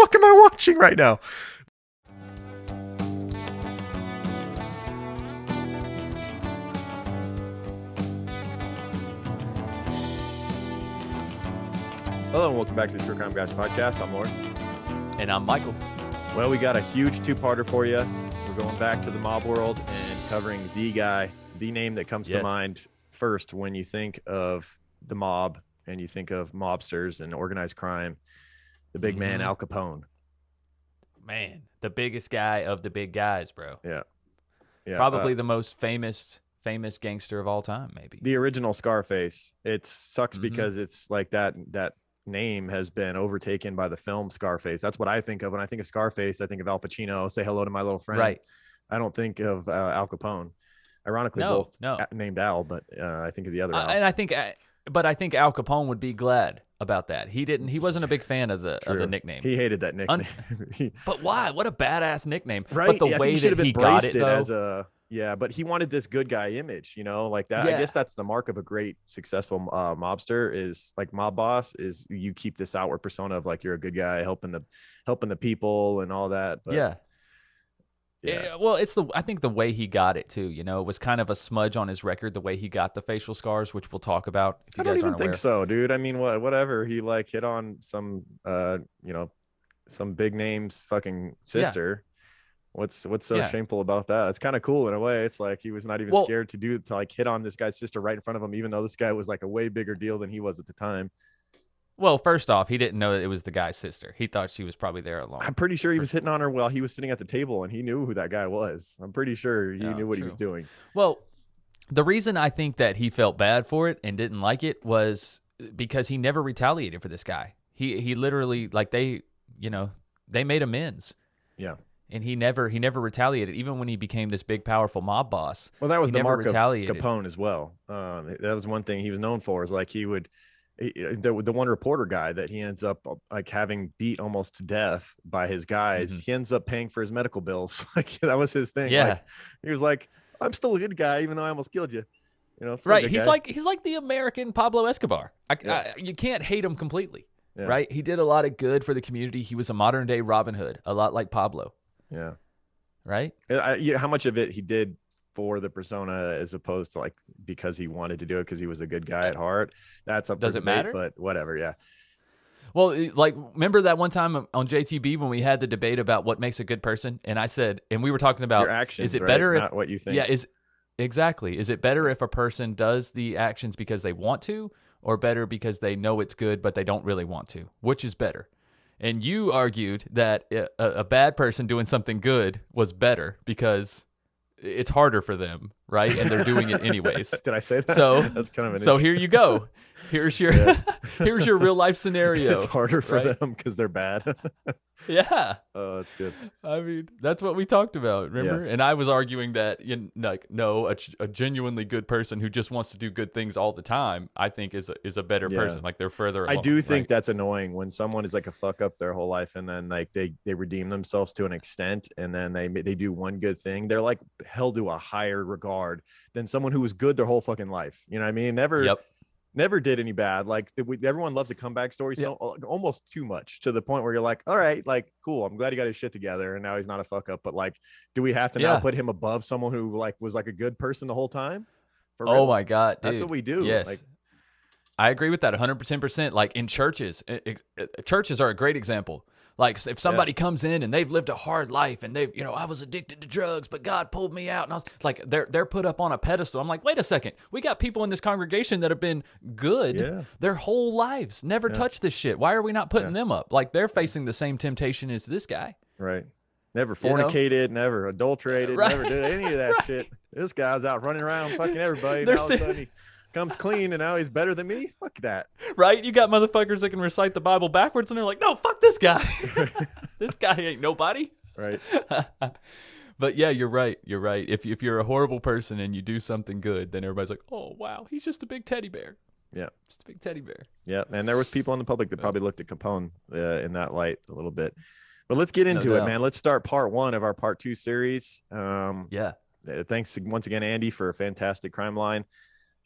fuck am I watching right now? Hello and welcome back to the True Crime Guys podcast. I'm Lauren. And I'm Michael. Well, we got a huge two-parter for you. We're going back to the mob world and covering the guy, the name that comes to mind first when you think of the mob and you think of mobsters and organized crime, the big man, Al Capone. Man, the biggest guy of the big guys, bro. Yeah. Probably the most famous gangster of all time, maybe. The original Scarface. It sucks because it's like that name has been overtaken by the film Scarface. That's what I think of when I think of Scarface. I think of Al Pacino, Say Hello to My Little Friend. Right. I don't think of Al Capone. Ironically, both named Al, but I think of the other Al. And I think Al Capone would be glad about that. He wasn't a big fan of the nickname. He hated that nickname. But why? What a badass nickname. Right. But the way that he got it, though. But he wanted this good guy image, like that. I guess that's the mark of a great successful mobster is like mob boss is you keep this outward persona of like you're a good guy helping the people and all that. But yeah. Well, I think the way he got it too, it was kind of a smudge on his record, the way he got the facial scars, which we'll talk about. If you I don't guys even aren't think aware. so, dude. I mean, whatever. He like hit on some some big name's fucking sister. What's so shameful about that? It's kind of cool in a way. It's like he was not even scared to like hit on this guy's sister right in front of him, even though this guy was like a way bigger deal than he was at the time. Well, first off, he didn't know that it was the guy's sister. He thought she was probably there alone. I'm pretty sure he was hitting on her while he was sitting at the table, and he knew who that guy was. I'm pretty sure he knew what he was doing. Well, the reason I think that he felt bad for it and didn't like it was because he never retaliated for this guy. He literally, like, they made amends. Yeah. And he never retaliated, even when he became this big, powerful mob boss. Well, that was the mark of Capone as well. That was one thing he was known for, is like the one reporter guy that he ends up like having beat almost to death by his guys. He ends up paying for his medical bills. Like that was his thing. Yeah. Like, he was like, I'm still a good guy, even though I almost killed you. Right. He's like the American Pablo Escobar. You can't hate him completely. Yeah. Right. He did a lot of good for the community. He was a modern day Robin Hood, a lot like Pablo. Yeah. Right. How much of it he did for the persona as opposed to like because he wanted to do it because he was a good guy at heart? That's up. Does it matter? But whatever. Yeah. Well, like, remember that one time on JTB when we had the debate about what makes a good person, and I said, and we were talking about your actions. Is it right? better? Not what you think. Yeah. Exactly. Is it better if a person does the actions because they want to, or better because they know it's good but they don't really want to? Which is better? And you argued that a bad person doing something good was better because it's harder for them, right? And they're doing it anyways. Did I say that? So that's kind of an so here you go. Here's your here's your real life scenario. It's harder for them because they're bad. Yeah. Oh, that's good. I mean, that's what we talked about, remember? Yeah. And I was arguing that, a genuinely good person who just wants to do good things all the time, I think is a better person. Like they're further along. I do think that's annoying when someone is like a fuck up their whole life and then like they redeem themselves to an extent and then they do one good thing. They're like held to a higher regard than someone who was good their whole fucking life. You know what I mean? Never did any bad. Like everyone loves a comeback story, so almost too much to the point where you're like, all right, like cool. I'm glad he got his shit together and now he's not a fuck up. But like, do we have to now put him above someone who like was like a good person the whole time? Oh my God, dude. That's what we do. Yes, like, I agree with that 110%. Like in churches, churches are a great example. Like if somebody comes in and they've lived a hard life and they've, I was addicted to drugs, but God pulled me out. And it's like they're put up on a pedestal. I'm like, wait a second. We got people in this congregation that have been good their whole lives, never touched this shit. Why are we not putting them up? Like they're facing the same temptation as this guy. Right. Never fornicated, never adulterated, never did any of that shit. This guy's out running around fucking everybody. And all of a sudden he comes clean and now he's better than me. Fuck that. Right? You got motherfuckers that can recite the Bible backwards and they're like, no, fuck this guy. This guy ain't nobody. Right. But yeah, you're right. You're right. If you're a horrible person and you do something good, then everybody's like, oh, wow, he's just a big teddy bear. Yeah. Just a big teddy bear. Yeah. And there was people in the public that probably looked at Capone in that light a little bit. But let's get into it, man. Let's start part 1 of our part 2 series. Thanks once again, Andy, for a fantastic crime line.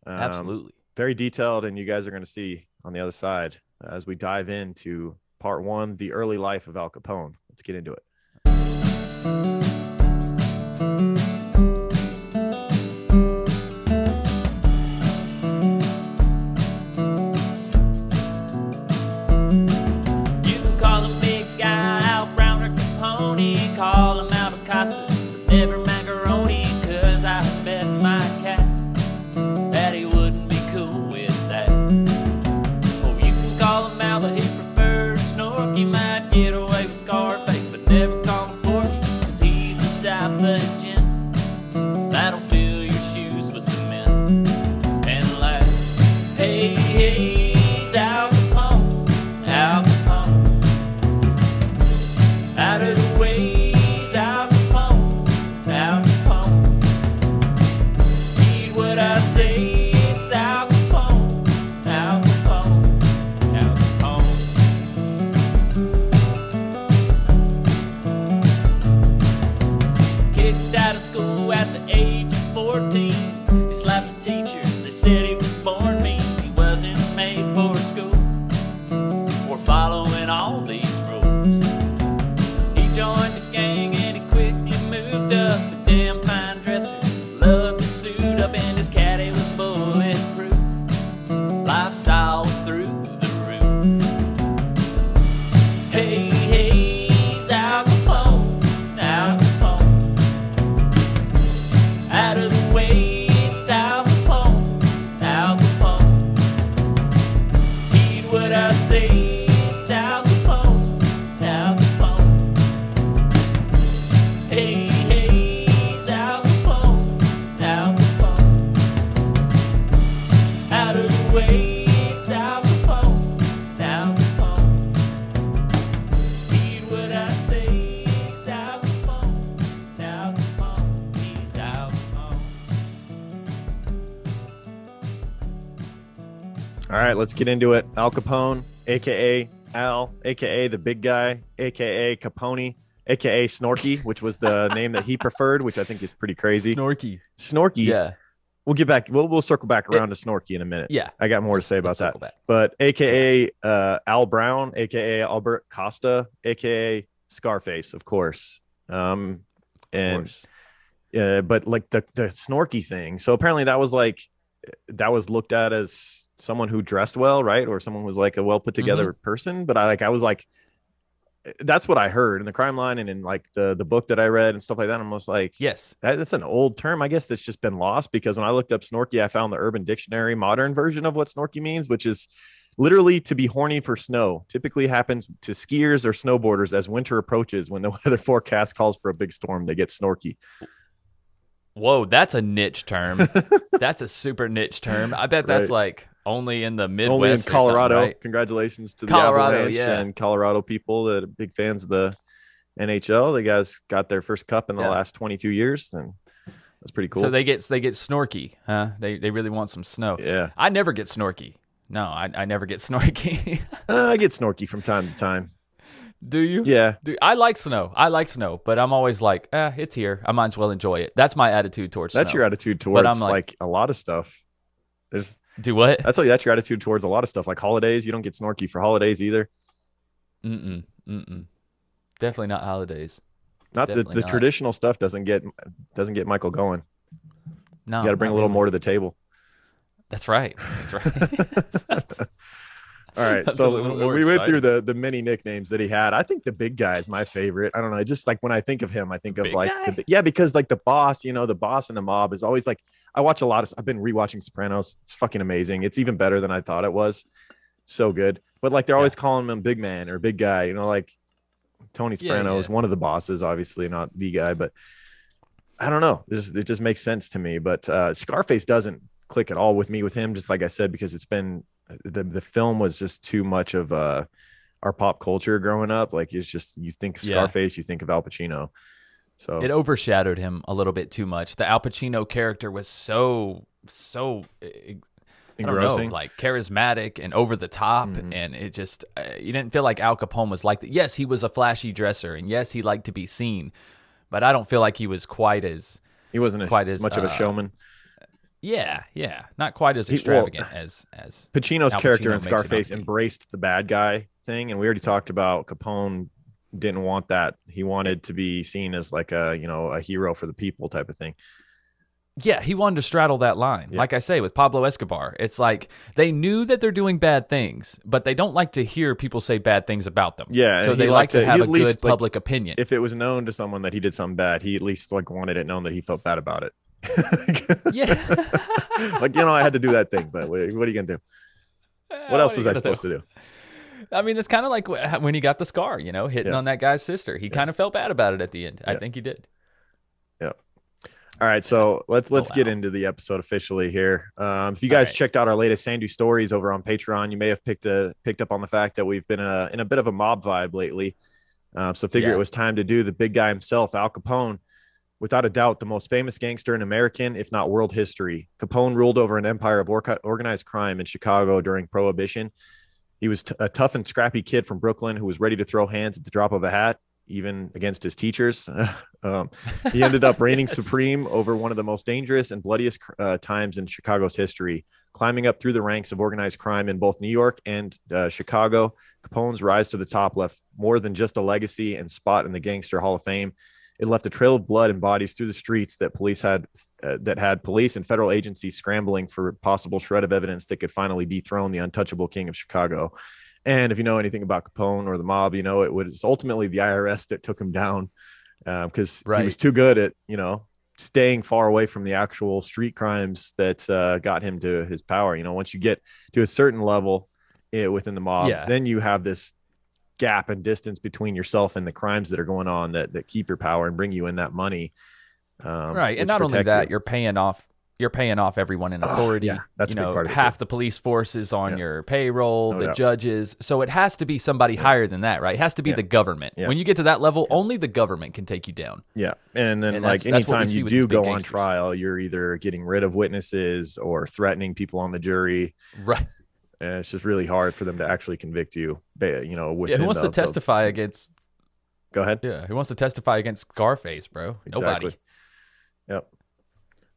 Absolutely. Very detailed, and you guys are going to see on the other side as we dive into Part 1, The Early Life of Al Capone. Let's get into it. You can call him Big Guy, Al Brown, or Capone. Call him Al Acosta, never macaroni. 'Cause I bet my cat that he wouldn't be cool with that. Oh, you can call him Al, but he prefers Snorky. Might get away with Scarface, but never call him Porky. 'Cause he's the type of gent that'll fill your shoes with cement and laugh. Hey, hey, he's Al Capone, Al Capone. Out of the way, he's Al Capone, Al Capone. Heed what I say, it's Al Capone, Al Capone, Al Capone. Kicked out of school at the age of 14. He slapped a teacher, they said he was born mean. He wasn't made for school or following all these rules. He joined the gang and he quickly moved up. A damn fine dresser, loved to suit up, and his caddy was bulletproof. Lifestyle was through the roof. Hey, hey, he's Al Capone, Al Capone. Out of the way, it's Al Capone, Al Capone. Heed what I say, it's Al Capone, Al Capone. Hey, hey, he's Al Capone, Al Capone. Out of the way, it's Al Capone, Al Capone. Heed what I say, it's Al Capone, Al Capone. He's Al Capone. All right, let's get into it. Al Capone, aka Al, aka the big guy, aka Capone, aka Snorky, which was the name that he preferred, which I think is pretty crazy. Snorky. Snorky. Yeah. We'll get back. We'll circle back around to Snorky in a minute. Yeah. I got more to say about Let's that. circle back. But aka Al Brown, aka Albert Costa, aka Scarface, of course. Of And course. but like the Snorky thing. So apparently that was looked at as someone who dressed well, right? Or someone was like a well put together person. But I was like, that's what I heard in the crime line and in like the book that I read and stuff like that. I'm almost like, Yes. that's an old term, I guess, that's just been lost, because when I looked up Snorky, I found the Urban Dictionary modern version of what Snorky means, which is literally to be horny for snow. Typically happens to skiers or snowboarders as winter approaches. When the weather forecast calls for a big storm, they get snorky. Whoa, that's a niche term. That's a super niche term. I bet that's Right. like only in the Midwest. Only in or something, Colorado. right? Congratulations to the Colorado, Avalanche yeah. and Colorado people that are big fans of the NHL. The guys got their first cup in the last 22 years, and that's pretty cool. So they get snorky, huh? They really want some snow. Yeah. I never get snorky. No, I never get snorky. I get snorky from time to time. Do you? Yeah. I like snow, but I'm always like, it's here. I might as well enjoy it. That's my attitude towards That's snow. your attitude towards I'm like a lot of stuff. Do what? That's your attitude towards a lot of stuff, like holidays. You don't get snorky for holidays either. Definitely not holidays. Not Definitely the not. traditional stuff doesn't get Michael going. No, You got to bring not a little really. more to the table. That's right. That's right. All right, That's a so little more we went through exciting. the many nicknames that he had. I think the big guy is my favorite. I don't know, just like when I think of him, I think of Big like guy? because like the boss, the boss in the mob is always like, I watch a lot of. I've been rewatching Sopranos. It's fucking amazing. It's even better than I thought it was. So good, but like they're always calling him big man or big guy. Like Tony Soprano is one of the bosses, obviously not the guy, but I don't know. It just makes sense to me. But Scarface doesn't click at all with me with him, just like I said, because it's been the film was just too much of our pop culture growing up. Like it's just, you think of Scarface, you think of Al Pacino. So it overshadowed him a little bit too much. The Al Pacino character was so engrossing, like charismatic and over the top, and it just you didn't feel like Al Capone was like that. Yes, he was a flashy dresser, and yes, he liked to be seen, but I don't feel like he was quite as he wasn't quite as much of a showman. Yeah, yeah, not quite as extravagant as Pacino's Al character Pacino in makes it out Scarface to be. embraced the bad guy thing, and we already talked about Capone didn't want that. He wanted to be seen as like a hero for the people type of thing. Yeah, he wanted to straddle that line. Yeah. Like I say, with Pablo Escobar, it's like they knew that they're doing bad things, but they don't like to hear people say bad things about them. Yeah, so and they he like liked to to- have he a at least, good public opinion. If it was known to someone that he did something bad, he at least like wanted it known that he felt bad about it. Yeah. Like, I had to do that thing, but what are you gonna do? What else was I supposed to do? I mean, it's kind of like when he got the scar, hitting Yeah. on that guy's sister. He kind of felt bad about it at the end. I Yeah. think he did. Yeah. All right, so let's get wow. into the episode officially here. If you guys right. checked out our latest Sandu stories over on Patreon, you may have picked up on the fact that we've been in a bit of a mob vibe lately. So figure Yeah. it was time to do the big guy himself, Al Capone. Without a doubt, the most famous gangster in American, if not world history. Capone ruled over an empire of organized crime in Chicago during Prohibition. He was a tough and scrappy kid from Brooklyn who was ready to throw hands at the drop of a hat, even against his teachers. He ended up reigning supreme over one of the most dangerous and bloodiest times in Chicago's history, climbing up through the ranks of organized crime in both New York and Chicago. Capone's rise to the top left more than just a legacy and spot in the Gangster Hall of Fame. It left a trail of blood and bodies through the streets that had police and federal agencies scrambling for a possible shred of evidence that could finally dethrone the untouchable king of Chicago. And if you know anything about Capone or the mob, it was ultimately the IRS that took him down because he was too good at, staying far away from the actual street crimes that got him to his power. Once you get to a certain level within the mob, then you have this gap and distance between yourself and the crimes that are going on that keep your power and bring you in that money. Right. And not only that, you're paying off everyone in authority. Yeah, that's a big part of it half too. The police force is on your payroll, No the doubt. judges. So it has to be somebody higher than that, right? It has to be the government. Yeah. When you get to that level, only the government can take you down. Yeah. And then that's what we anytime see you with do these big go on gangsters. trial, you're either getting rid of witnesses or threatening people on the jury. Right. And it's just really hard for them to actually convict you. Who wants to testify against? Go ahead. Yeah, who wants to testify against Scarface, bro? Exactly. Nobody.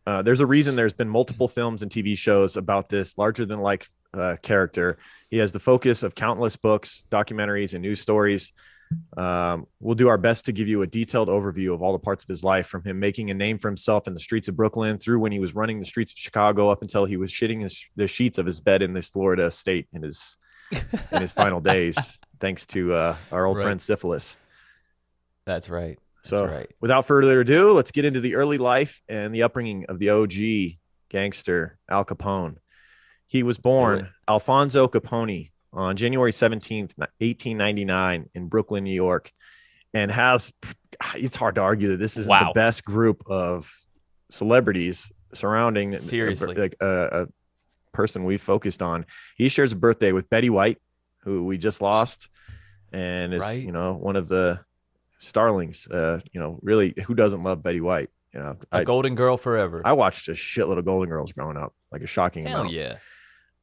Yep. There's a reason there's been multiple films and TV shows about this larger than life character. He has the focus of countless books, documentaries, and news stories. We'll do our best to give you a detailed overview of all the parts of his life, from him making a name for himself in the streets of Brooklyn through when he was running the streets of Chicago up until he was shitting the sheets of his bed in this Florida state in his final days, thanks to our old friend Syphilis. That's right. So without further ado, let's get into the early life and the upbringing of the OG gangster, Al Capone. He was born Alfonso Capone on January 17th, 1899 in Brooklyn, New York, and it's hard to argue that this isn't the best group of celebrities surrounding a person we focused on. He shares a birthday with Betty White, who we just lost, and is, one of the starlings, really, who doesn't love Betty White? A golden girl forever. I watched a shitload of Golden Girls growing up, like a shocking Hell amount. Yeah.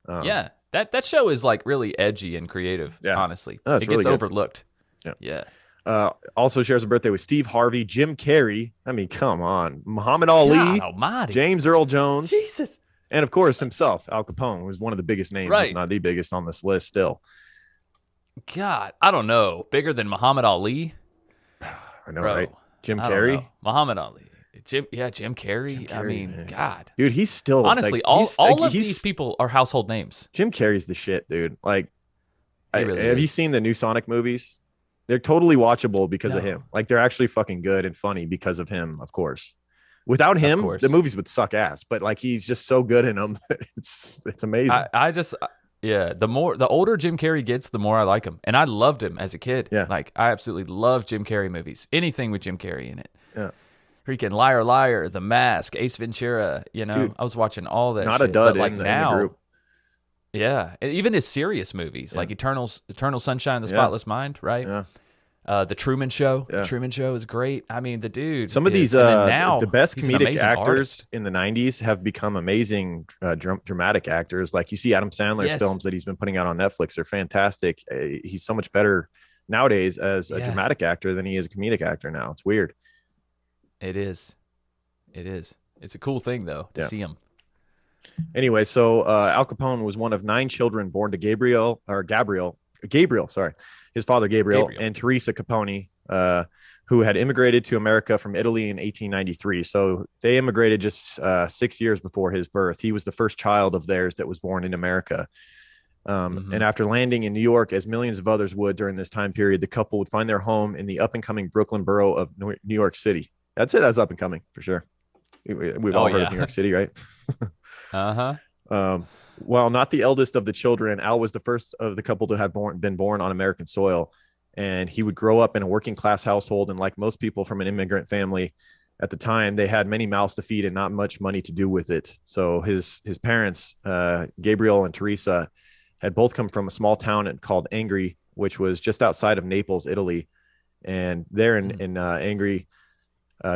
Yeah. That show is like really edgy and creative, honestly. Oh, it gets overlooked. Yeah. Also shares a birthday with Steve Harvey, Jim Carrey. I mean, come on. Muhammad Ali, James Earl Jones. Jesus. And of course himself, Al Capone, who's one of the biggest names, if not the biggest on this list still. God, I don't know. Bigger than Muhammad Ali? I know, right? Jim Carrey? Muhammad Ali. Jim Carrey. I mean, man. God. Dude, he's still... Honestly, all of these people are household names. Jim Carrey's the shit, dude. Like, really have you seen the new Sonic movies? They're totally watchable because of him. Like, they're actually fucking good and funny because of him, of course. Without him, the movies would suck ass. But, like, he's just so good in them. It's amazing. The older Jim Carrey gets, the more I like him. And I loved him as a kid. Yeah. Like, I absolutely love Jim Carrey movies. Anything with Jim Carrey in it. Yeah. Freaking Liar Liar, The Mask, Ace Ventura. Dude, I was watching all that. Not shit. a dud but, like, in now, the group. Yeah, even his serious movies like Eternal Sunshine of the Spotless Mind, right? Yeah. The Truman Show. Yeah. The Truman Show is great. I mean, the dude. Some of these now, the best comedic actors artist. in the 90s have become amazing dramatic actors. Like you see Adam Sandler's films that he's been putting out on Netflix are fantastic. He's so much better nowadays as a dramatic actor than he is a comedic actor now. It's weird. It is. It's a cool thing though to see him. Anyway, so Al Capone was one of 9 children born to Gabriel, sorry, his father Gabriel. And Teresa Capone, who had immigrated to America from Italy in 1893. So they immigrated just 6 years before his birth. He was the first child of theirs that was born in America. And after landing in New York, as millions of others would during this time period, the couple would find their home in the up and coming Brooklyn borough of New York City. That's it. That's up and coming for sure. We've all heard of New York City, right? While not the eldest of the children, Al was the first of the couple to have been born on American soil. And he would grow up in a working class household. And like most people from an immigrant family at the time, they had many mouths to feed and not much money to do with it. So his parents, Gabriel and Teresa, had both come from a small town called Angri, which was just outside of Naples, Italy. And there in Angri,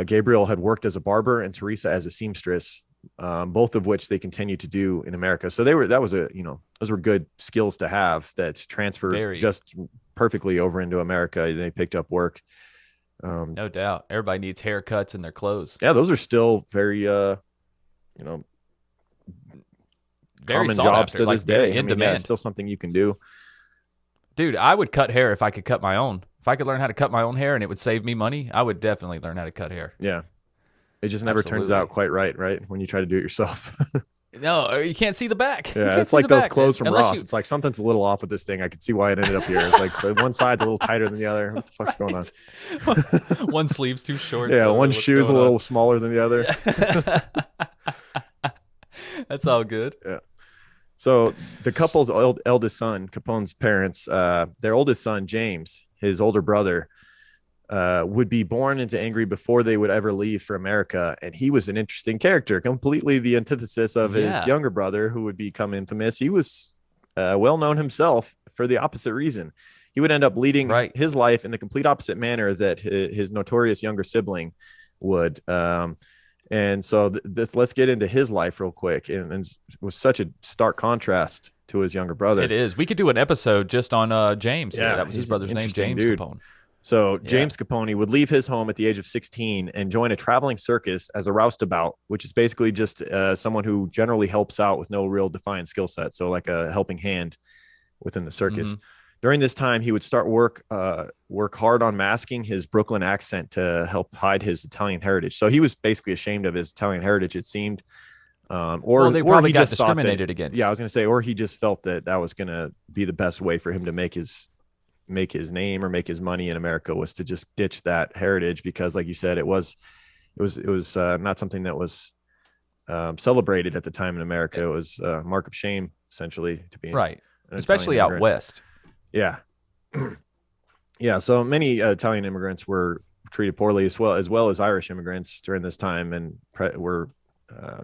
Gabriel had worked as a barber and Teresa as a seamstress, both of which they continue to do in America. So those were good skills to have that transferred just perfectly over into America. They picked up work. No doubt. Everybody needs haircuts and their clothes. Yeah, those are still very, very common jobs to this day. It's still something you can do. Dude, I would cut hair if I could cut my own. If I could learn how to cut my own hair and it would save me money, I would definitely learn how to cut hair. Yeah. It just never turns out quite right when you try to do it yourself. No, you can't see the back. Yeah, it's like those clothes from Ross. It's like something's a little off with this thing. I can see why it ended up here. It's like so one side's a little tighter than the other. What the fuck's going on? One sleeve's too short. Yeah, one shoe's a little smaller than the other. That's all good. Yeah. So the couple's eldest son, Capone's parents, their oldest son, James, his older brother, would be born into Angri before they would ever leave for America. And he was an interesting character, completely the antithesis of his younger brother, who would become infamous. He was well known himself for the opposite reason. He would end up leading his life in the complete opposite manner that his notorious younger sibling would. And so let's get into his life real quick. And it was such a stark contrast to his younger brother. It is. We could do an episode just on James. Yeah, that was his brother's name, James Capone. So James Capone would leave his home at the age of 16 and join a traveling circus as a roustabout, which is basically just someone who generally helps out with no real defined skill set. So like a helping hand within the circus. During this time, he would start work hard on masking his Brooklyn accent to help hide his Italian heritage. So he was basically ashamed of his Italian heritage, it seemed. Or they probably got discriminated against. Yeah, I was going to say, or he just felt that was going to be the best way for him to make his name or make his money in America, was to just ditch that heritage, because like you said, it was not something that was celebrated at the time in America. It was a mark of shame, essentially, to be especially out west. Yeah. Yeah. So many Italian immigrants were treated poorly as well as Irish immigrants during this time, and were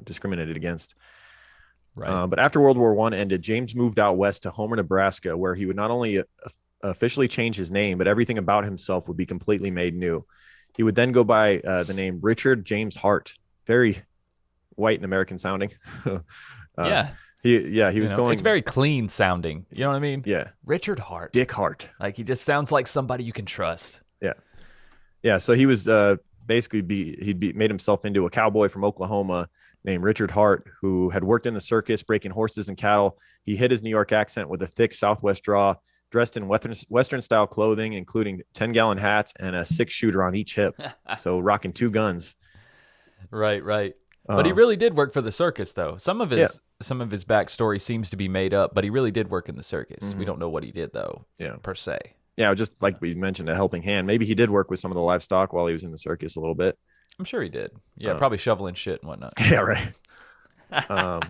discriminated against. Right. But after World War I ended, James moved out west to Homer, Nebraska, where he would not only officially change his name, but everything about himself would be completely made new. He would then go by the name Richard James Hart, very white and American sounding. He was going. It's very clean sounding. You know what I mean? Yeah. Richard Hart. Dick Hart. Like, he just sounds like somebody you can trust. Yeah. Yeah. So he was basically made himself into a cowboy from Oklahoma named Richard Hart, who had worked in the circus, breaking horses and cattle. He hid his New York accent with a thick Southwest draw, dressed in Western style clothing, including 10-gallon hats and a 6-shooter on each hip. So rocking 2 guns. Right. But he really did work for the circus, though. Some of his backstory seems to be made up, but he really did work in the circus. We don't know what he did, though, per se. Yeah, just like we mentioned, a helping hand. Maybe he did work with some of the livestock while he was in the circus a little bit. I'm sure he did. Yeah, probably shoveling shit and whatnot. Yeah, right.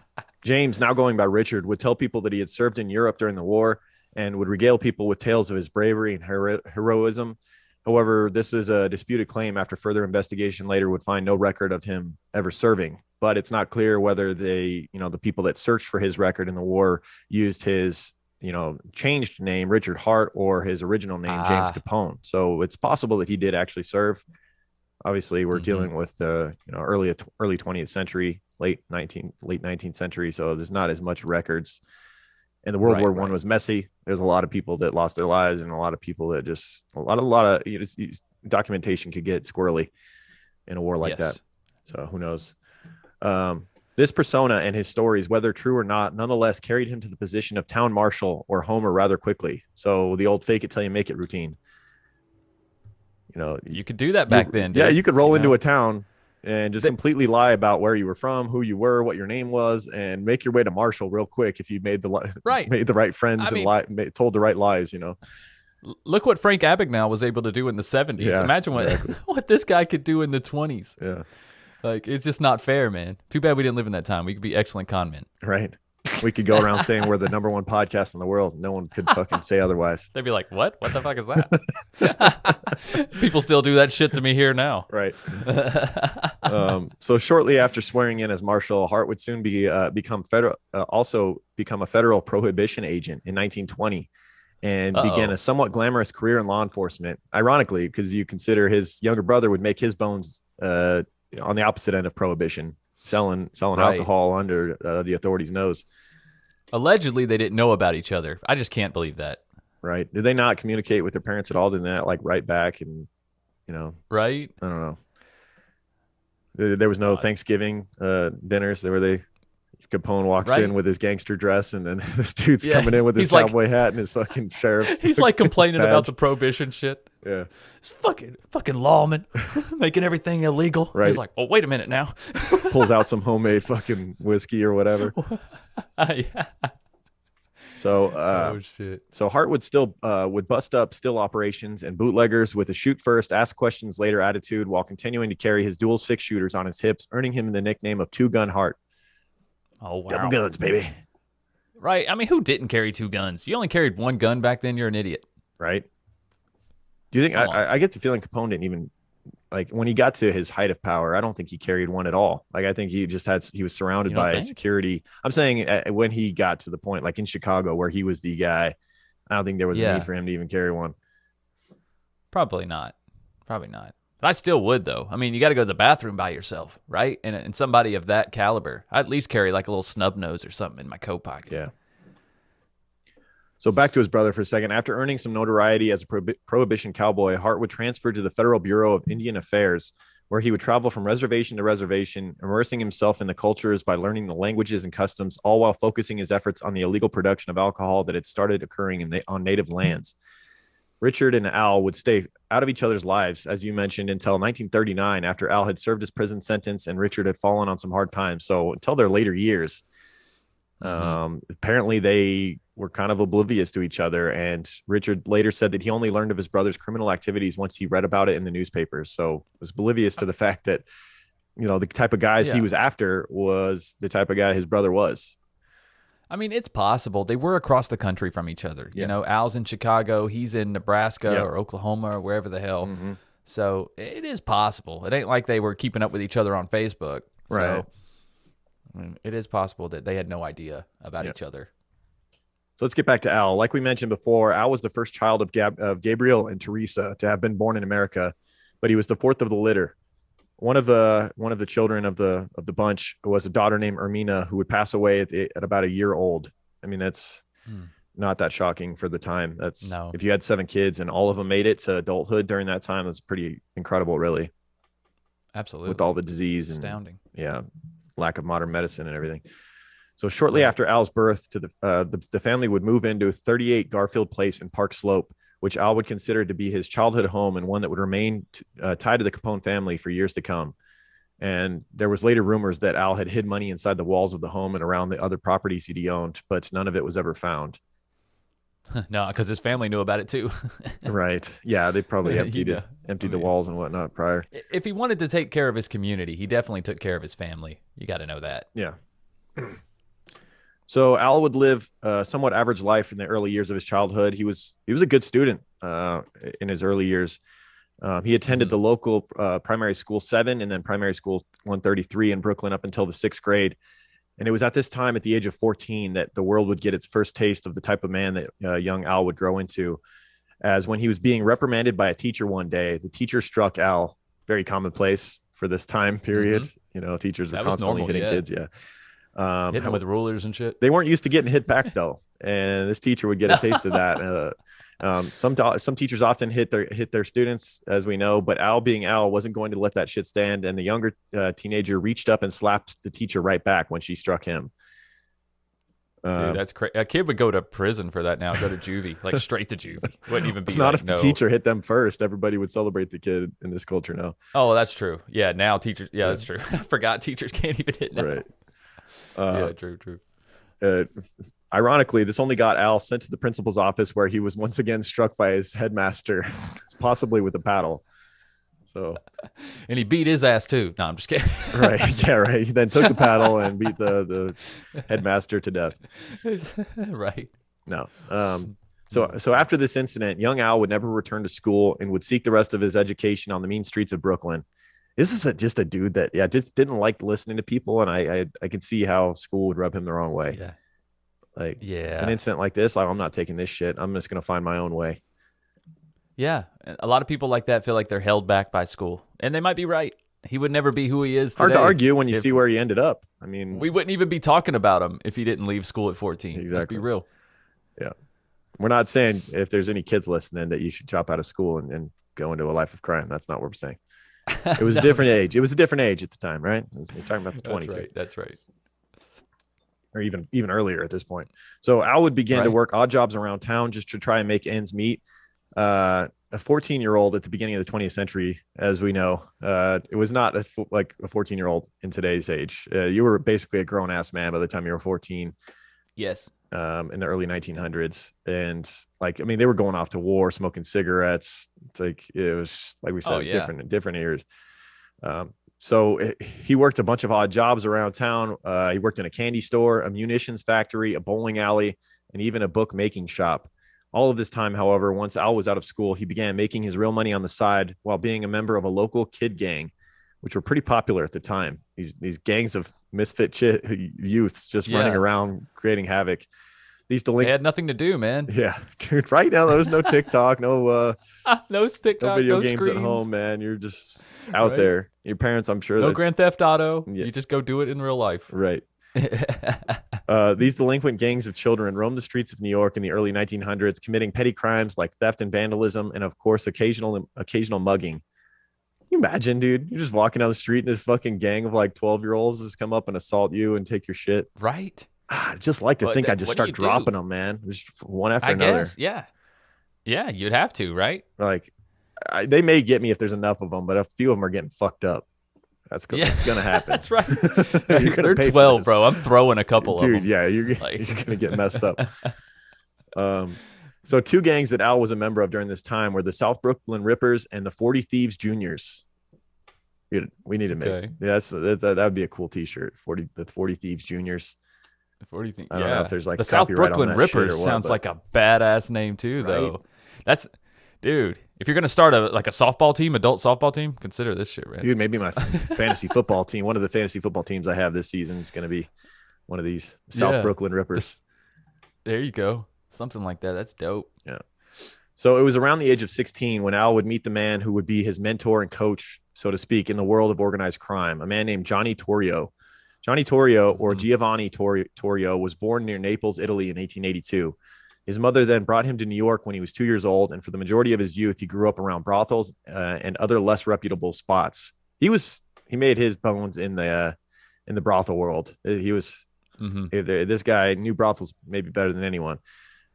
James, now going by Richard, would tell people that he had served in Europe during the war and would regale people with tales of his bravery and heroism. However, this is a disputed claim after further investigation later would find no record of him ever serving. But it's not clear whether the people that searched for his record in the war used his, changed name, Richard Hart, or his original name, James Capone. So it's possible that he did actually serve. Obviously, we're dealing with the early 20th century, late 19th century. So there's not as much records. And the World War I was messy. There's a lot of people that lost their lives, and a lot of people that just a lot of documentation could get squirrely in a war like that. So who knows? This persona and his stories, whether true or not, nonetheless carried him to the position of town marshal or homer rather quickly. So the old fake it till you make it routine. You know, You could do that back then, dude. Yeah, you could roll into know? a town and just completely lie about where you were from, who you were, what your name was, and make your way to marshal real quick if you made made the right friends told the right lies. You know, look what Frank Abagnale was able to do in the 70s. Yeah, Imagine exactly. what this guy could do in the 20s. Yeah, Like, it's just not fair, man. Too bad we didn't live in that time. We could be excellent con men. right. We could go around saying we're the #1 podcast in the world. No one could fucking say otherwise. They'd be like, what? What the fuck is that? People still do that shit to me here now. Right. So shortly after swearing in as marshal, Hart would soon become a federal prohibition agent in 1920 and began a somewhat glamorous career in law enforcement. Ironically, because you consider his younger brother would make his bones on the opposite end of prohibition, selling alcohol under the authorities' nose. Allegedly, they didn't know about each other. I just can't believe that. Right. Did they not communicate with their parents at all? Did they not like write back and, you know, right? I don't know. There was no Thanksgiving dinners. Capone walks in with his gangster dress, and then this dude's coming in with his cowboy hat and his fucking sheriff's. He's like complaining about the prohibition shit. Yeah. It's fucking lawmen making everything illegal. Right. He's like, oh, wait a minute now. Pulls out some homemade fucking whiskey or whatever. Yeah. So, shit. So Hart would bust up still operations and bootleggers with a shoot first, ask questions later attitude while continuing to carry his dual 6-shooters on his hips, earning him the nickname of Two Gun Hart. Oh, wow. Double guns, baby. Right. I mean, who didn't carry 2 guns? If you only carried 1 gun back then, you're an idiot. Right. Do you think I get the feeling Capone didn't even, like, when he got to his height of power, I don't think he carried one at all. Like, I think he was surrounded by security. I'm saying when he got to the point, like in Chicago, where he was the guy, I don't think there was a need for him to even carry one. Probably not. But I still would, though. I mean, you got to go to the bathroom by yourself, right? And somebody of that caliber, I'd at least carry like a little snub nose or something in my coat pocket. Yeah. So back to his brother for a second. After earning some notoriety as a prohibition cowboy, Hart would transfer to the Federal Bureau of Indian Affairs, where he would travel from reservation to reservation, immersing himself in the cultures by learning the languages and customs, all while focusing his efforts on the illegal production of alcohol that had started occurring on native lands. Richard and Al would stay out of each other's lives, as you mentioned, until 1939, after Al had served his prison sentence and Richard had fallen on some hard times. So until their later years, apparently they were kind of oblivious to each other. And Richard later said that he only learned of his brother's criminal activities once he read about it in the newspapers. So was oblivious to the fact that, you know, the type of guys he was after was the type of guy his brother was. I mean, it's possible. They were across the country from each other. You know, Al's in Chicago, he's in Nebraska or Oklahoma or wherever the hell. So it is possible. It ain't like they were keeping up with each other on Facebook. Right. So I mean, it is possible that they had no idea about each other. So let's get back to Al. Like we mentioned before, Al was the first child of Gabriel and Teresa to have been born in America, but he was the 4th of the litter. One of the children of the bunch was a daughter named Ermina, who would pass away at about a year old. I mean, that's not that shocking for the time. If you had 7 kids and all of them made it to adulthood during that time, that's pretty incredible, really. Absolutely. With all the disease and astounding. Lack of modern medicine and everything. So shortly after Al's birth, the family would move into 38 Garfield Place in Park Slope, which Al would consider to be his childhood home and one that would remain tied to the Capone family for years to come. And there was later rumors that Al had hid money inside the walls of the home and around the other properties he owned, but none of it was ever found. No, because his family knew about it too. Right. Yeah, they probably emptied the walls and whatnot prior. If he wanted to take care of his community, he definitely took care of his family. You got to know that. Yeah. So Al would live a somewhat average life in the early years of his childhood. He was a good student in his early years. He attended the local primary school 7 and then primary school 133 in Brooklyn up until the 6th grade. And it was at this time, at the age of 14, that the world would get its first taste of the type of man that young Al would grow into. As when he was being reprimanded by a teacher one day, the teacher struck Al, very commonplace for this time period. You know, teachers were constantly hitting kids. Yeah. Hitting them with rulers and shit. They weren't used to getting hit back though, and this teacher would get a taste of that. Some teachers often hit their students, as we know, but Al, being Al, wasn't going to let that shit stand, and the younger teenager reached up and slapped the teacher right back when she struck him. Dude, that's crazy. A kid would go to prison for that now. Go to juvie, like straight to juvie. Wouldn't even be. Not like, if the teacher hit them first. Everybody would celebrate the kid in this culture now. Oh, that's true. Yeah, now teachers. Yeah, that's true. I forgot teachers can't even hit now. Right. Yeah, true. Ironically, this only got Al sent to the principal's office, where he was once again struck by his headmaster, possibly with a paddle. So, and he beat his ass too. No, I'm just kidding. Right. Yeah. Right. He then took the paddle and beat the headmaster to death. Right. No. So after this incident, young Al would never return to school and would seek the rest of his education on the mean streets of Brooklyn. This is just a dude that, just didn't like listening to people. And I could see how school would rub him the wrong way. Yeah. Like, an incident like this, I'm not taking this shit. I'm just going to find my own way. Yeah. A lot of people like that feel like they're held back by school, and they might be right. He would never be who he is today. Hard to argue when you see where he ended up. I mean, we wouldn't even be talking about him if he didn't leave school at 14. Exactly. Let's be real. Yeah. We're not saying, if there's any kids listening, that you should drop out of school and go into a life of crime. That's not what we're saying. It was a different age. It was a different age at the time, right? We're talking about the 20s. That's right. Or even earlier at this point. So Al would begin to work odd jobs around town just to try and make ends meet. A 14-year-old at the beginning of the 20th century, as we know, it was not like a 14-year-old in today's age. You were basically a grown-ass man by the time you were 14. Yes. In the early 1900s. And they were going off to war, smoking cigarettes. It was, like we said, different eras. So he worked a bunch of odd jobs around town. He worked in a candy store, a munitions factory, a bowling alley, and even a bookmaking shop. All of this time, however, once Al was out of school, he began making his real money on the side while being a member of a local kid gang, which were pretty popular at the time. These gangs of misfit youths just running around creating havoc. They had nothing to do, man. Yeah, dude. Right now, there's no TikTok, no TikTok, no video games screens. at home, man. You're just out there. Your parents, I'm sure. No Grand Theft Auto. Yeah. You just go do it in real life. Right. These delinquent gangs of children roamed the streets of New York in the early 1900s, committing petty crimes like theft and vandalism, and of course, occasional mugging. Can you imagine, dude? You're just walking down the street, and this fucking gang of 12-year-olds just come up and assault you and take your shit. Right. I'd just like to think I'd just start dropping them, man. Just one after another. Guess, yeah. Yeah, you'd have to, right? They may get me if there's enough of them, but a few of them are getting fucked up. That's going to happen. That's right. They're 12, bro. I'm throwing a couple of them. Dude, yeah, you're going to get messed up. So two gangs that Al was a member of during this time were the South Brooklyn Rippers and the 40 Thieves Juniors. We need to make that would be a cool t-shirt. The 40 Thieves Juniors. I don't know if there's the South Brooklyn Rippers sounds like a badass name too, though. Right? That's, dude. If you're gonna start a softball team, adult softball team, consider this shit, right? Dude, maybe my fantasy football team. One of the fantasy football teams I have this season is gonna be one of these South Brooklyn Rippers. There you go, something like that. That's dope. Yeah. So it was around the age of 16 when Al would meet the man who would be his mentor and coach, so to speak, in the world of organized crime. A man named Johnny Torrio. Johnny Torrio, or Giovanni Torrio, was born near Naples, Italy in 1882. His mother then brought him to New York when he was 2 years old, and for the majority of his youth, he grew up around brothels and other less reputable spots. He made his bones in the brothel world. He was this guy knew brothels maybe better than anyone.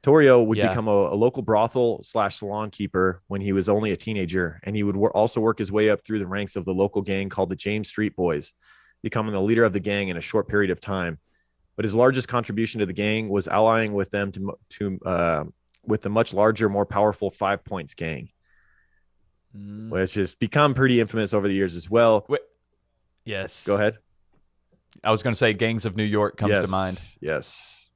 Torrio would become a local brothel / salon keeper when he was only a teenager, and he would also work his way up through the ranks of the local gang called the James Street Boys, becoming the leader of the gang in a short period of time. But his largest contribution to the gang was allying with them with the much larger, more powerful 5 Points gang, which has become pretty infamous over the years as well. Yes. Go ahead. I was going to say Gangs of New York comes to mind. Yes.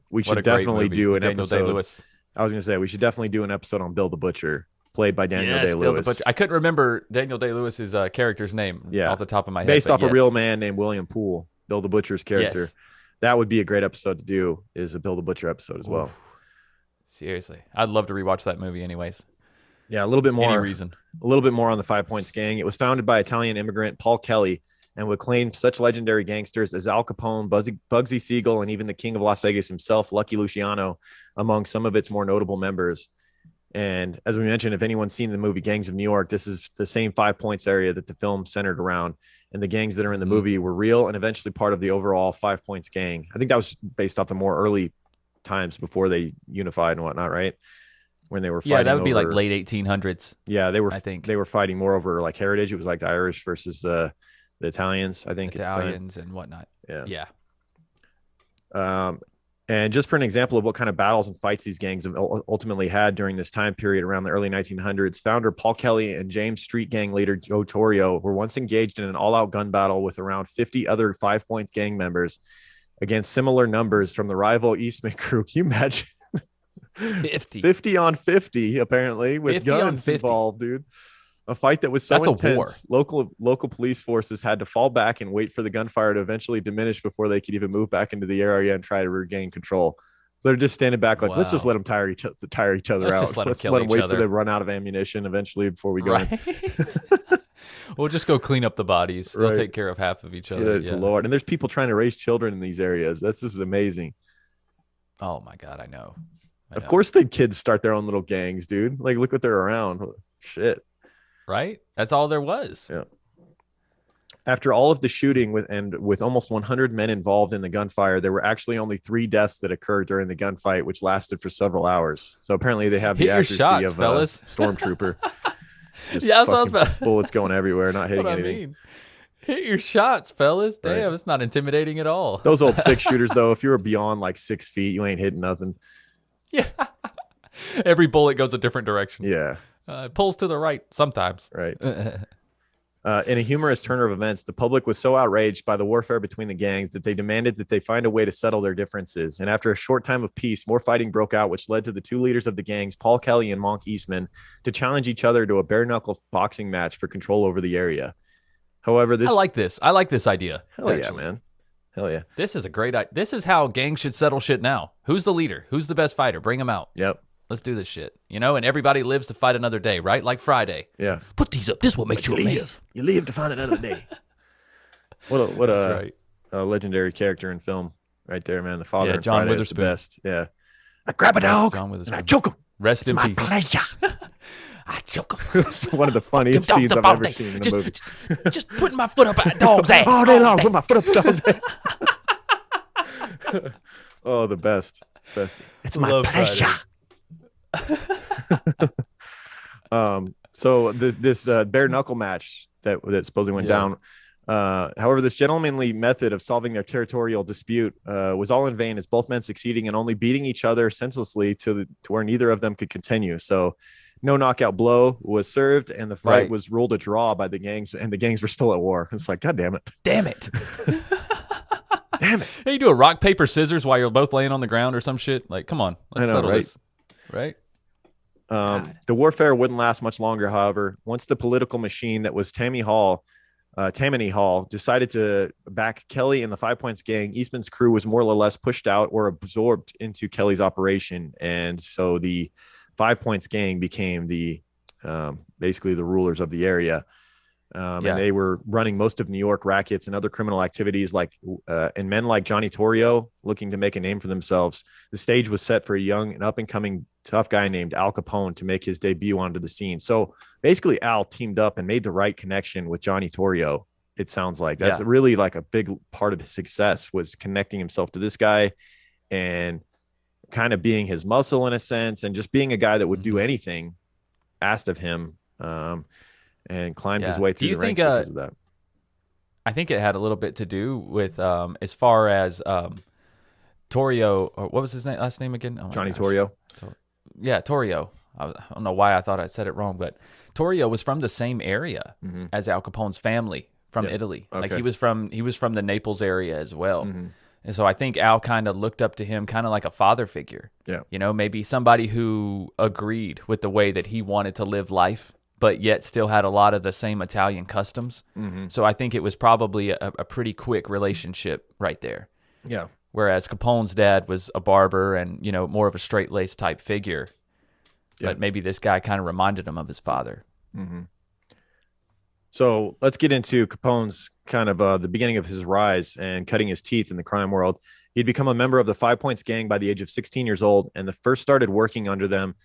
We should definitely do an Daniel episode. Day-Lewis. I was going to say we should definitely do an episode on Bill the Butcher, played by Daniel Day-Lewis. I couldn't remember Daniel Day-Lewis's character's name off the top of my head. Based off a real man named William Poole, Bill the Butcher's character. Yes. That would be a great episode to do, is a Bill the Butcher episode as well. Seriously. I'd love to rewatch that movie anyways. Yeah, a little bit more. Any reason. A little bit more on the 5 Points gang. It was founded by Italian immigrant Paul Kelly and would claim such legendary gangsters as Al Capone, Bugsy Siegel, and even the king of Las Vegas himself, Lucky Luciano, among some of its more notable members. And as we mentioned, if anyone's seen the movie Gangs of New York, this is the same 5 Points area that the film centered around. And the gangs that are in the movie were real and eventually part of the overall 5 Points gang. I think that was based off the more early times before they unified and whatnot, right? When they were fighting. Yeah, that would be like late 1800s. Yeah, they were. I think they were fighting more over like heritage. It was like the Irish versus the Italians. I think Italians and whatnot. Yeah. And just for an example of what kind of battles and fights these gangs have ultimately had during this time period around the early 1900s, founder Paul Kelly and James street gang leader Joe Torrio were once engaged in an all-out gun battle with around 50 other 5 Points gang members against similar numbers from the rival Eastman crew. Can you imagine? 50 on 50, apparently, with guns involved, dude. A fight that was so intense, local police forces had to fall back and wait for the gunfire to eventually diminish before they could even move back into the area and try to regain control. So they're just standing back like, let's just let them tire each other out. Let's let them wait for them to run out of ammunition eventually before we go in. We'll just go clean up the bodies. They'll take care of half of each other. Good Lord. And there's people trying to raise children in these areas. That's just amazing. Oh, my God, I know. Of course the kids start their own little gangs, dude. Like, look what they're around. Shit. Right? That's all there was. Yeah. After all of the shooting with almost 100 men involved in the gunfire, there were actually only 3 deaths that occurred during the gunfight, which lasted for several hours. So apparently they have the accuracy of a stormtrooper. Yeah, that's what I was about. Bullets going everywhere, not hitting anything. I mean. Hit your shots, fellas. Damn, It's not intimidating at all. Those old 6 shooters, though, if you were beyond like 6 feet, you ain't hitting nothing. Yeah. Every bullet goes a different direction. Yeah. It pulls to the right sometimes. Right. In a humorous turn of events, the public was so outraged by the warfare between the gangs that they demanded that they find a way to settle their differences. And after a short time of peace, more fighting broke out, which led to the 2 leaders of the gangs, Paul Kelly and Monk Eastman, to challenge each other to a bare-knuckle boxing match for control over the area. However, I like this idea. Hell yeah, man. Hell yeah. This is a great idea. This is how gangs should settle shit now. Who's the leader? Who's the best fighter? Bring them out. Yep. Let's do this shit. And everybody lives to fight another day, right? Like Friday. Yeah. Put these up. This is what makes you a man. You live to find another day. What a legendary character in film right there, man. The father in John Friday is the best. Yeah. I grab a dog and I choke him. Rest in peace. Pleasure. I choke him. It's one of the funniest scenes I've ever seen in a movie. Just putting my foot up a dog's ass. All day long, putting my foot up a dog's ass. Oh, the best. It's my pleasure. So this bare knuckle match that supposedly went down. However, this gentlemanly method of solving their territorial dispute was all in vain, as both men succeeding in only beating each other senselessly to where neither of them could continue. So no knockout blow was served, and the fight was ruled a draw by the gangs, and the gangs were still at war. It's like, God damn it. Damn it. Damn it. Hey, you do a rock, paper, scissors while you're both laying on the ground or some shit. Like, come on. Let's settle this. Right? The warfare wouldn't last much longer, however. Once the political machine that was Tammany Hall decided to back Kelly and the 5 Points gang, Eastman's crew was more or less pushed out or absorbed into Kelly's operation. And so the 5 Points gang became basically the rulers of the area. And they were running most of New York rackets and other criminal activities, and men like Johnny Torrio looking to make a name for themselves. The stage was set for a young and up-and-coming tough guy named Al Capone to make his debut onto the scene. So basically, Al teamed up and made the right connection with Johnny Torrio. It sounds like that's really like a big part of his success, was connecting himself to this guy and kind of being his muscle in a sense, and just being a guy that would do anything asked of him. And climbed his way through the ranks because of that. I think it had a little bit to do with as far as Torrio, or what was his last name again? Oh Johnny Torrio. Torrio. I don't know why I thought I said it wrong, but Torrio was from the same area as Al Capone's family from Italy. Okay. Like he was from the Naples area as well. And so I think Al kind of looked up to him kind of like a father figure. Yeah. Maybe somebody who agreed with the way that he wanted to live life, but yet still had a lot of the same Italian customs. So I think it was probably a pretty quick relationship right there. Yeah. Whereas Capone's dad was a barber and, more of a straight-laced type figure. Yeah. But maybe this guy kind of reminded him of his father. So let's get into Capone's kind of the beginning of his rise and cutting his teeth in the crime world. He'd become a member of the Five Points gang by the age of 16 years old, and the first started working under them,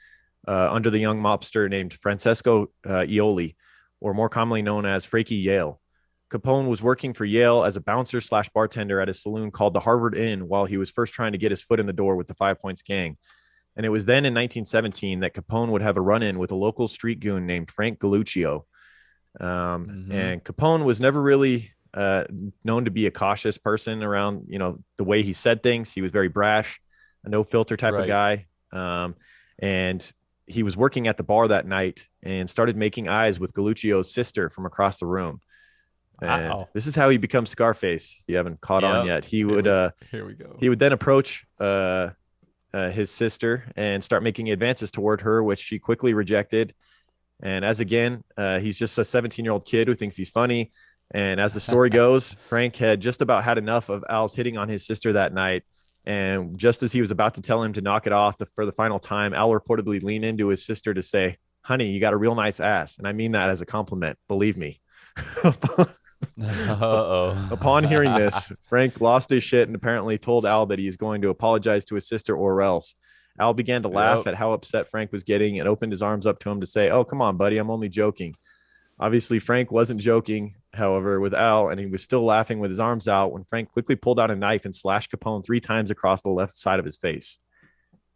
under the young mobster named Francesco Ioli, or more commonly known as Frankie Yale. Capone was working for Yale as a bouncer slash bartender at a saloon called the Harvard Inn while he was first trying to get his foot in the door with the Five Points gang. And it was then in 1917 that Capone would have a run-in with a local street goon named Frank Galluccio. And Capone was never really known to be a cautious person around, the way he said things. He was very brash, a no filter type of guy. And he was working at the bar that night and started making eyes with Galluccio's sister from across the room. And this is how he becomes Scarface. If you haven't caught on yet. He would here we go. He would then approach his sister and start making advances toward her, which she quickly rejected. And as again, he's just a 17-year-old kid who thinks he's funny. And as the story goes, Frank had just about had enough of Al's hitting on his sister that night. And just as he was about to tell him to knock it off for the final time, Al reportedly leaned into his sister to say, "Honey, you got a real nice ass." And I mean that as a compliment. Believe me. Upon hearing this, Frank lost his shit and apparently told Al that he is going to apologize to his sister or else. Al began to laugh at how upset Frank was getting and opened his arms up to him to say, "Oh, come on, buddy. I'm only joking." Obviously, Frank wasn't joking, however, with Al, and he was still laughing with his arms out when Frank quickly pulled out a knife and slashed Capone 3 times across the left side of his face.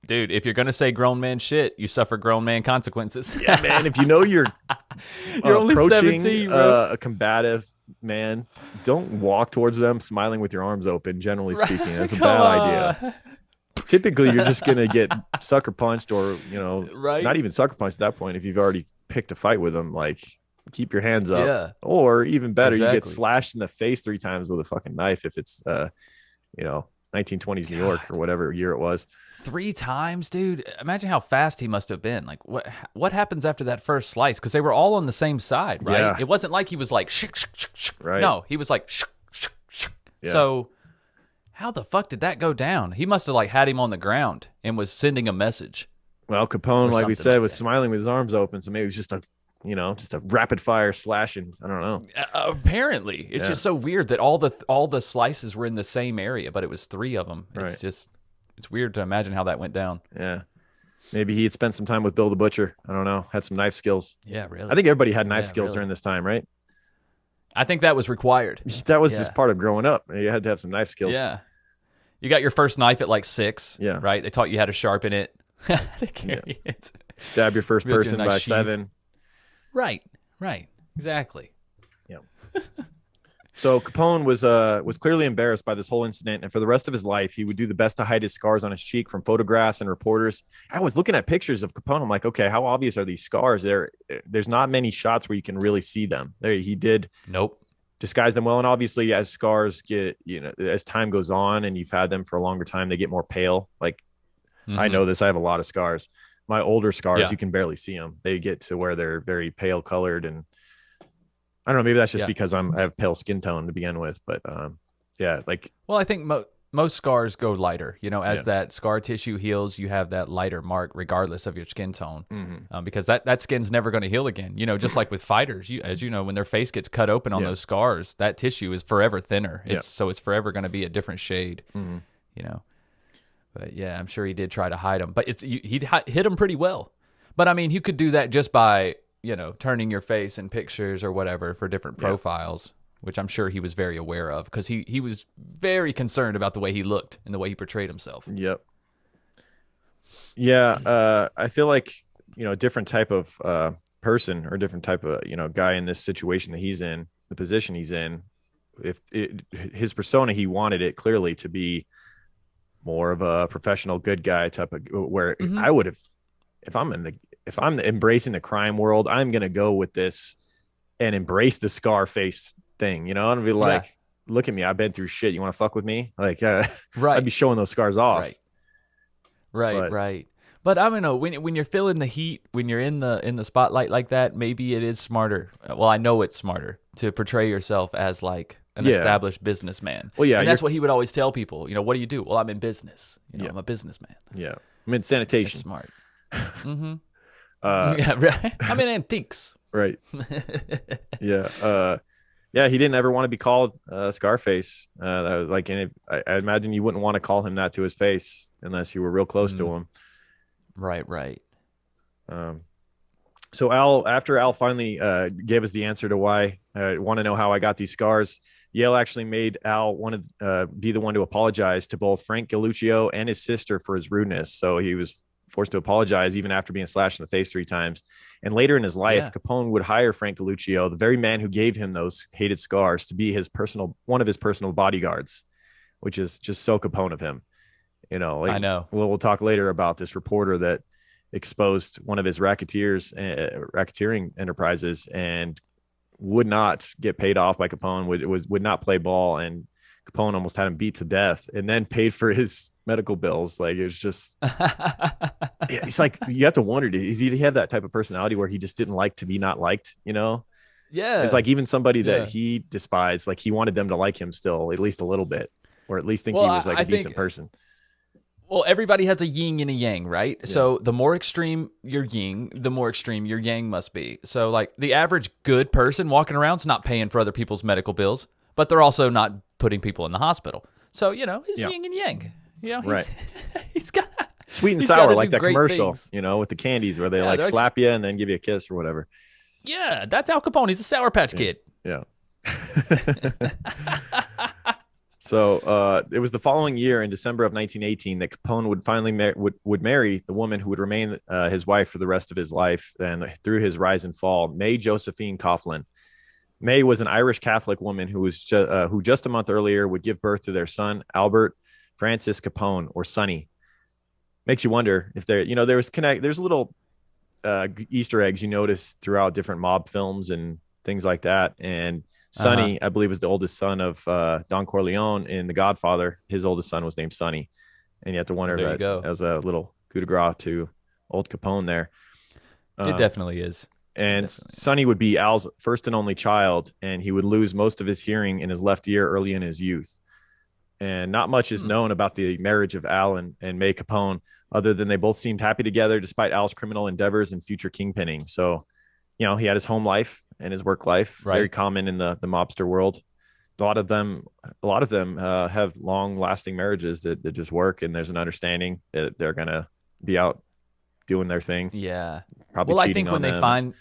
Dude, if you're going to say grown man shit, you suffer grown man consequences. Yeah, man. If you know you're only approaching 17, bro. A combative man, don't walk towards them smiling with your arms open, generally speaking. That's a bad idea. Typically, you're just going to get sucker punched or, not even sucker punched at that point. If you've already picked a fight with them, like, keep your hands up. Yeah. Or even better, you get slashed in the face 3 times with a fucking knife if it's, 1920s New York or whatever year it was. 3 times, dude. Imagine how fast he must have been. Like, what happens after that first slice? Because they were all on the same side, right? Yeah. It wasn't like he was like, shh, shh, shh, shh. Right. No, he was like, shh, shh, shh. Yeah. So how the fuck did that go down? He must have like had him on the ground and was sending a message. Well, Capone, like we said, was smiling with his arms open. So maybe it was just a rapid fire slashing. I don't know. Apparently, it's just so weird that all the slices were in the same area, but it was 3 of them. It's weird to imagine how that went down. Yeah. Maybe he had spent some time with Bill the Butcher. I don't know. Had some knife skills. Yeah, really. I think everybody had knife skills during this time, right? I think that was required. That was just part of growing up. You had to have some knife skills. Yeah. You got your first knife at like 6. Yeah. Right? They taught you how to sharpen it. How to carry it. Stab your first person by 7. Right. Exactly. Yeah. So Capone was clearly embarrassed by this whole incident, and for the rest of his life, he would do the best to hide his scars on his cheek from photographs and reporters. I was looking at pictures of Capone. I'm like, okay, how obvious are these scars? There's not many shots where you can really see them. He did disguise them well, and obviously, as scars get, as time goes on, and you've had them for a longer time, they get more pale. Like I know this. I have a lot of scars. My older scars, you can barely see them. They get to where they're very pale colored, and I don't know. Maybe that's just because I have pale skin tone to begin with. But well, I think most scars go lighter. As that scar tissue heals, you have that lighter mark regardless of your skin tone, because that skin's never going to heal again. Just like with fighters, as you know, when their face gets cut open on those scars, that tissue is forever thinner. So it's forever going to be a different shade. But yeah, I'm sure he did try to hide them. But he hit them pretty well. But I mean, you could do that just by turning your face in pictures or whatever for different profiles, which I'm sure he was very aware of because he was very concerned about the way he looked and the way he portrayed himself. Yep. Yeah, I feel like a different type of person or a different type of guy in this situation that he's in, the position he's in. If his persona, he wanted it clearly to be more of a professional good guy type of where I would have, if I'm embracing the crime world, I'm going to go with this and embrace the scar face thing, and be like, look at me. I've been through shit. You want to fuck with me? Like, I'd be showing those scars off. Right. But I don't know, when you're feeling the heat, when you're in the spotlight like that, maybe it is smarter. Well, I know it's smarter to portray yourself as like an established businessman. Well, yeah. And that's what he would always tell people. What do you do? Well, I'm in business. I'm a businessman. Yeah. I'm in sanitation. That's smart. Yeah, right. I'm in antiques. Right. Yeah. Yeah, he didn't ever want to be called Scarface. Like, and I imagine you wouldn't want to call him that to his face unless you were real close to him. Right. Um, so after Al finally gave us the answer to why I want to know how I got these scars, Yale actually made Al want to be the one to apologize to both Frank Galluccio and his sister for his rudeness. So he was forced to apologize even after being slashed in the face 3 times. And later in his life, Capone would hire Frank Galluccio, the very man who gave him those hated scars, to be one of his personal bodyguards, which is just so Capone of him. You know, like, I know. We'll talk later about this reporter that exposed one of his racketeering enterprises and would not get paid off by Capone, would not play ball, and Capone almost had him beat to death and then paid for his medical bills. Like, it was just it's like you have to wonder, does he have that type of personality where he just didn't like to be not liked, you know? Yeah. It's like even somebody that he despised, like he wanted them to like him still at least a little bit, or at least think he was like a decent person. Well, everybody has a yin and a yang, right? Yeah. So the more extreme your yin, the more extreme your yang must be. So like the average good person walking around is not paying for other people's medical bills, but they're also not putting people in the hospital. So, you know, it's yin and yang. You know, right. He's got sweet and sour, like that commercial, you know, with the candies where they like slap you and then give you a kiss or whatever. Yeah, that's Al Capone. He's a Sour Patch Kid. Yeah. So it was the following year, in December of 1918, that Capone would finally would marry the woman who would remain his wife for the rest of his life and through his rise and fall, May Josephine Coughlin. May was an Irish Catholic woman who just a month earlier would give birth to their son, Albert Francis Capone, or Sonny. Makes you wonder if there's little Easter eggs you notice throughout different mob films and things like that. And Sonny, I believe, was the oldest son of Don Corleone in The Godfather. His oldest son was named Sonny. And you have to wonder if that as a little coup de grace to old Capone there. It definitely is. And Sonny would be Al's first and only child, and he would lose most of his hearing in his left ear early in his youth. And not much is known about the marriage of Al and May Capone, other than they both seemed happy together despite Al's criminal endeavors and future kingpinning. So, you know, he had his home life and his work life, very common in the mobster world. A lot of them have long lasting marriages that just work, and there's an understanding that they're going to be out doing their thing. Yeah. Probably well, cheating I think on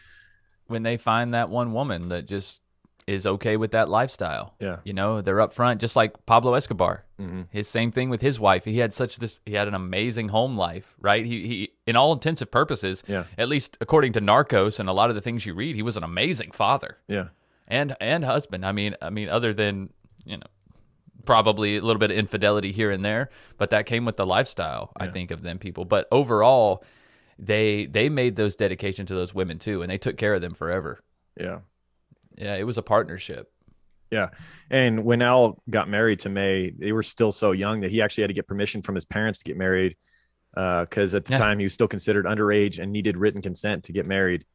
when they find that one woman that just is okay with that lifestyle. Yeah. You know, they're up front, just like Pablo Escobar. Mm-hmm. His same thing with his wife. He had an amazing home life, right? He in all intensive purposes, at least according to Narcos and a lot of the things you read, he was an amazing father. Yeah. And husband. I mean, other than, you know, probably a little bit of infidelity here and there, but that came with the lifestyle, I think, of them people. But overall, they made those dedications to those women too, and they took care of them forever. Yeah. Yeah, it was a partnership. Yeah. And when Al got married to May, they were still so young that he actually had to get permission from his parents to get married, because at the time he was still considered underage and needed written consent to get married.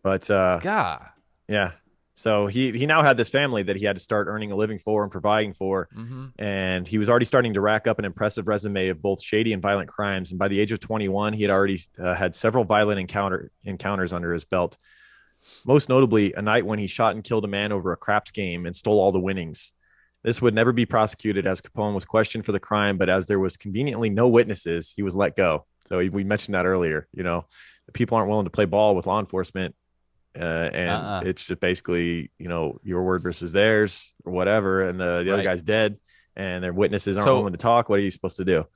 But yeah. So he now had this family that he had to start earning a living for and providing for. Mm-hmm. And he was already starting to rack up an impressive resume of both shady and violent crimes. And by the age of 21, he had already had several violent encounters under his belt. Most notably, a night when he shot and killed a man over a craps game and stole all the winnings. This would never be prosecuted, as Capone was questioned for the crime, but as there was conveniently no witnesses, he was let go. So we mentioned that earlier. You know, the people aren't willing to play ball with law enforcement, and it's just basically, you know, your word versus theirs or whatever, and the other guy's dead, and their witnesses aren't willing to talk. What are you supposed to do?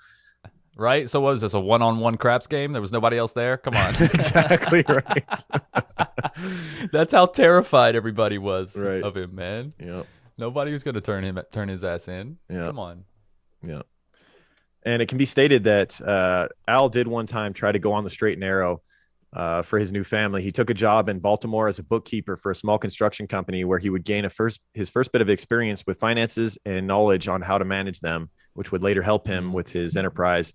Right. So what was this, a one-on-one craps game? There was nobody else there? Come on. Exactly right. That's how terrified everybody was of him, man. Yeah. Nobody was going to turn his ass in. Yeah. Come on. Yeah. And it can be stated that Al did one time try to go on the straight and narrow for his new family. He took a job in Baltimore as a bookkeeper for a small construction company where he would gain his first bit of experience with finances and knowledge on how to manage them, which would later help him with his enterprise.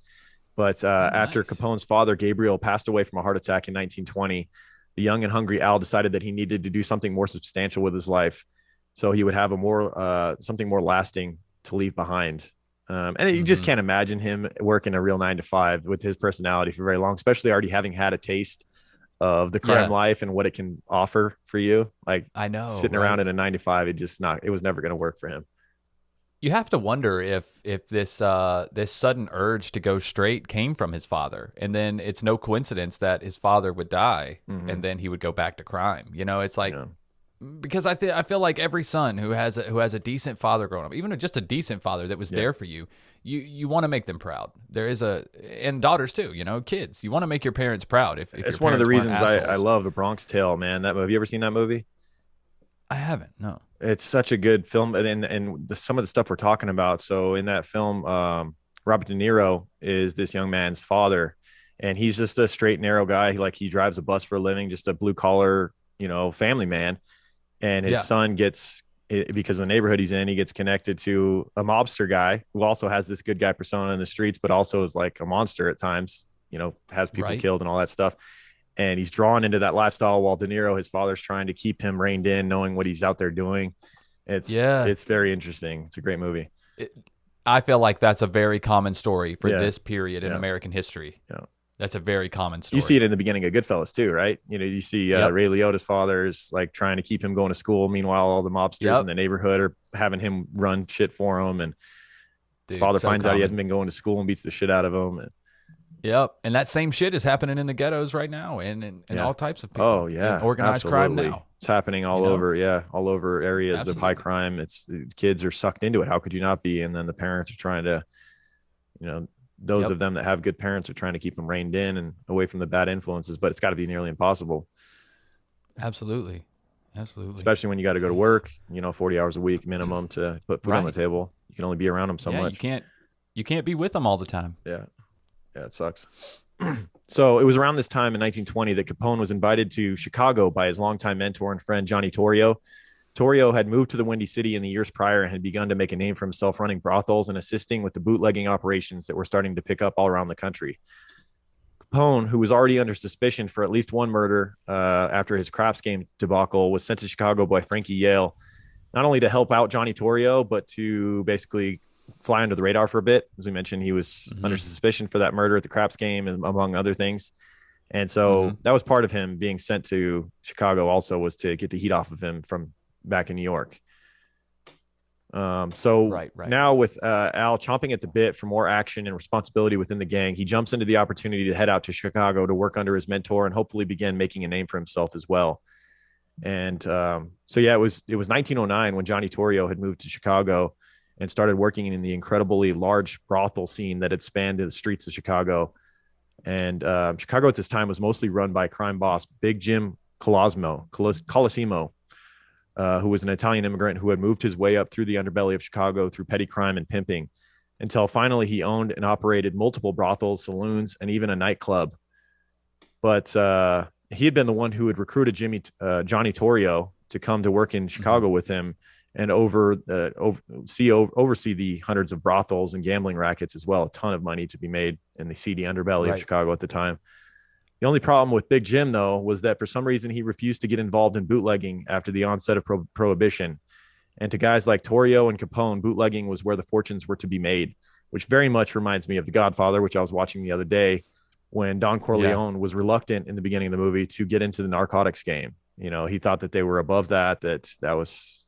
But after Capone's father, Gabriel, passed away from a heart attack in 1920, the young and hungry Al decided that he needed to do something more substantial with his life, so he would have something more lasting to leave behind. And you just can't imagine him working a real 9-to-5 with his personality for very long, especially already having had a taste of the crime Yeah. life and what it can offer for you. Like I know, sitting right? around in a 9 to 5, it was never going to work for him. You have to wonder if this this sudden urge to go straight came from his father, and then it's no coincidence that his father would die, and then he would go back to crime. You know, it's like Yeah. because I feel like every son who has a decent father growing up, even just a decent father that was there for you, you want to make them proud. There is and daughters too. You know, kids, you want to make your parents proud. If It's your one of the parents reasons weren't I assholes. love The Bronx Tale, man. That movie. Have you ever seen that movie? I haven't. No. It's such a good film, some of the stuff we're talking about. So in that film, Robert De Niro is this young man's father, and he's just a straight, narrow guy. He drives a bus for a living, just a blue collar, family man. And his son gets, because of the neighborhood he's in, he gets connected to a mobster guy who also has this good guy persona in the streets, but also is like a monster at times. Has people killed and all that stuff. And he's drawn into that lifestyle while De Niro, his father's trying to keep him reined in, knowing what he's out there doing. It's very interesting. It's a great movie. I feel like that's a very common story for Yeah. this period in Yeah. American history. Yeah. That's a very common story. You see it in the beginning of Goodfellas too, right? You see Ray Liotta's father is like trying to keep him going to school. Meanwhile, all the mobsters in the neighborhood are having him run shit for him. And his father finds out he hasn't been going to school and beats the shit out of him. Yep. And that same shit is happening in the ghettos right now and all types of people. Oh, yeah. In organized crime now. It's happening all over. Yeah. All over areas of high crime. Kids are sucked into it. How could you not be? And then the parents are trying to, those of them that have good parents are trying to keep them reined in and away from the bad influences, but it's got to be nearly impossible. Absolutely. Especially when you got to go to work, 40 hours a week minimum to put food on the table. You can only be around them so much. You can't be with them all the time. Yeah. Yeah, it sucks. So it was around this time in 1920 that Capone was invited to Chicago by his longtime mentor and friend, Johnny Torrio. Torrio had moved to the Windy City in the years prior and had begun to make a name for himself running brothels and assisting with the bootlegging operations that were starting to pick up all around the country. Capone, who was already under suspicion for at least one murder after his craps game debacle, was sent to Chicago by Frankie Yale, not only to help out Johnny Torrio, but to basically fly under the radar for a bit. As we mentioned, he was under suspicion for that murder at the craps game, among other things. And so that was part of him being sent to Chicago also, was to get the heat off of him from back in New York. Now with Al chomping at the bit for more action and responsibility within the gang, he jumps into the opportunity to head out to Chicago to work under his mentor and hopefully begin making a name for himself as well. And it was 1909 when Johnny Torrio had moved to Chicago and started working in the incredibly large brothel scene that had spanned the streets of Chicago. And Chicago at this time was mostly run by crime boss Big Jim Colosimo, who was an Italian immigrant who had moved his way up through the underbelly of Chicago through petty crime and pimping, until finally he owned and operated multiple brothels, saloons, and even a nightclub. But he had been the one who had recruited Johnny Torrio to come to work in Chicago with him and oversee the hundreds of brothels and gambling rackets as well. A ton of money to be made in the seedy underbelly of Chicago at the time. The only problem with Big Jim, though, was that for some reason he refused to get involved in bootlegging after the onset of prohibition. And to guys like Torrio and Capone, bootlegging was where the fortunes were to be made, which very much reminds me of The Godfather, which I was watching the other day, when Don Corleone was reluctant in the beginning of the movie to get into the narcotics game. He thought that they were above that was,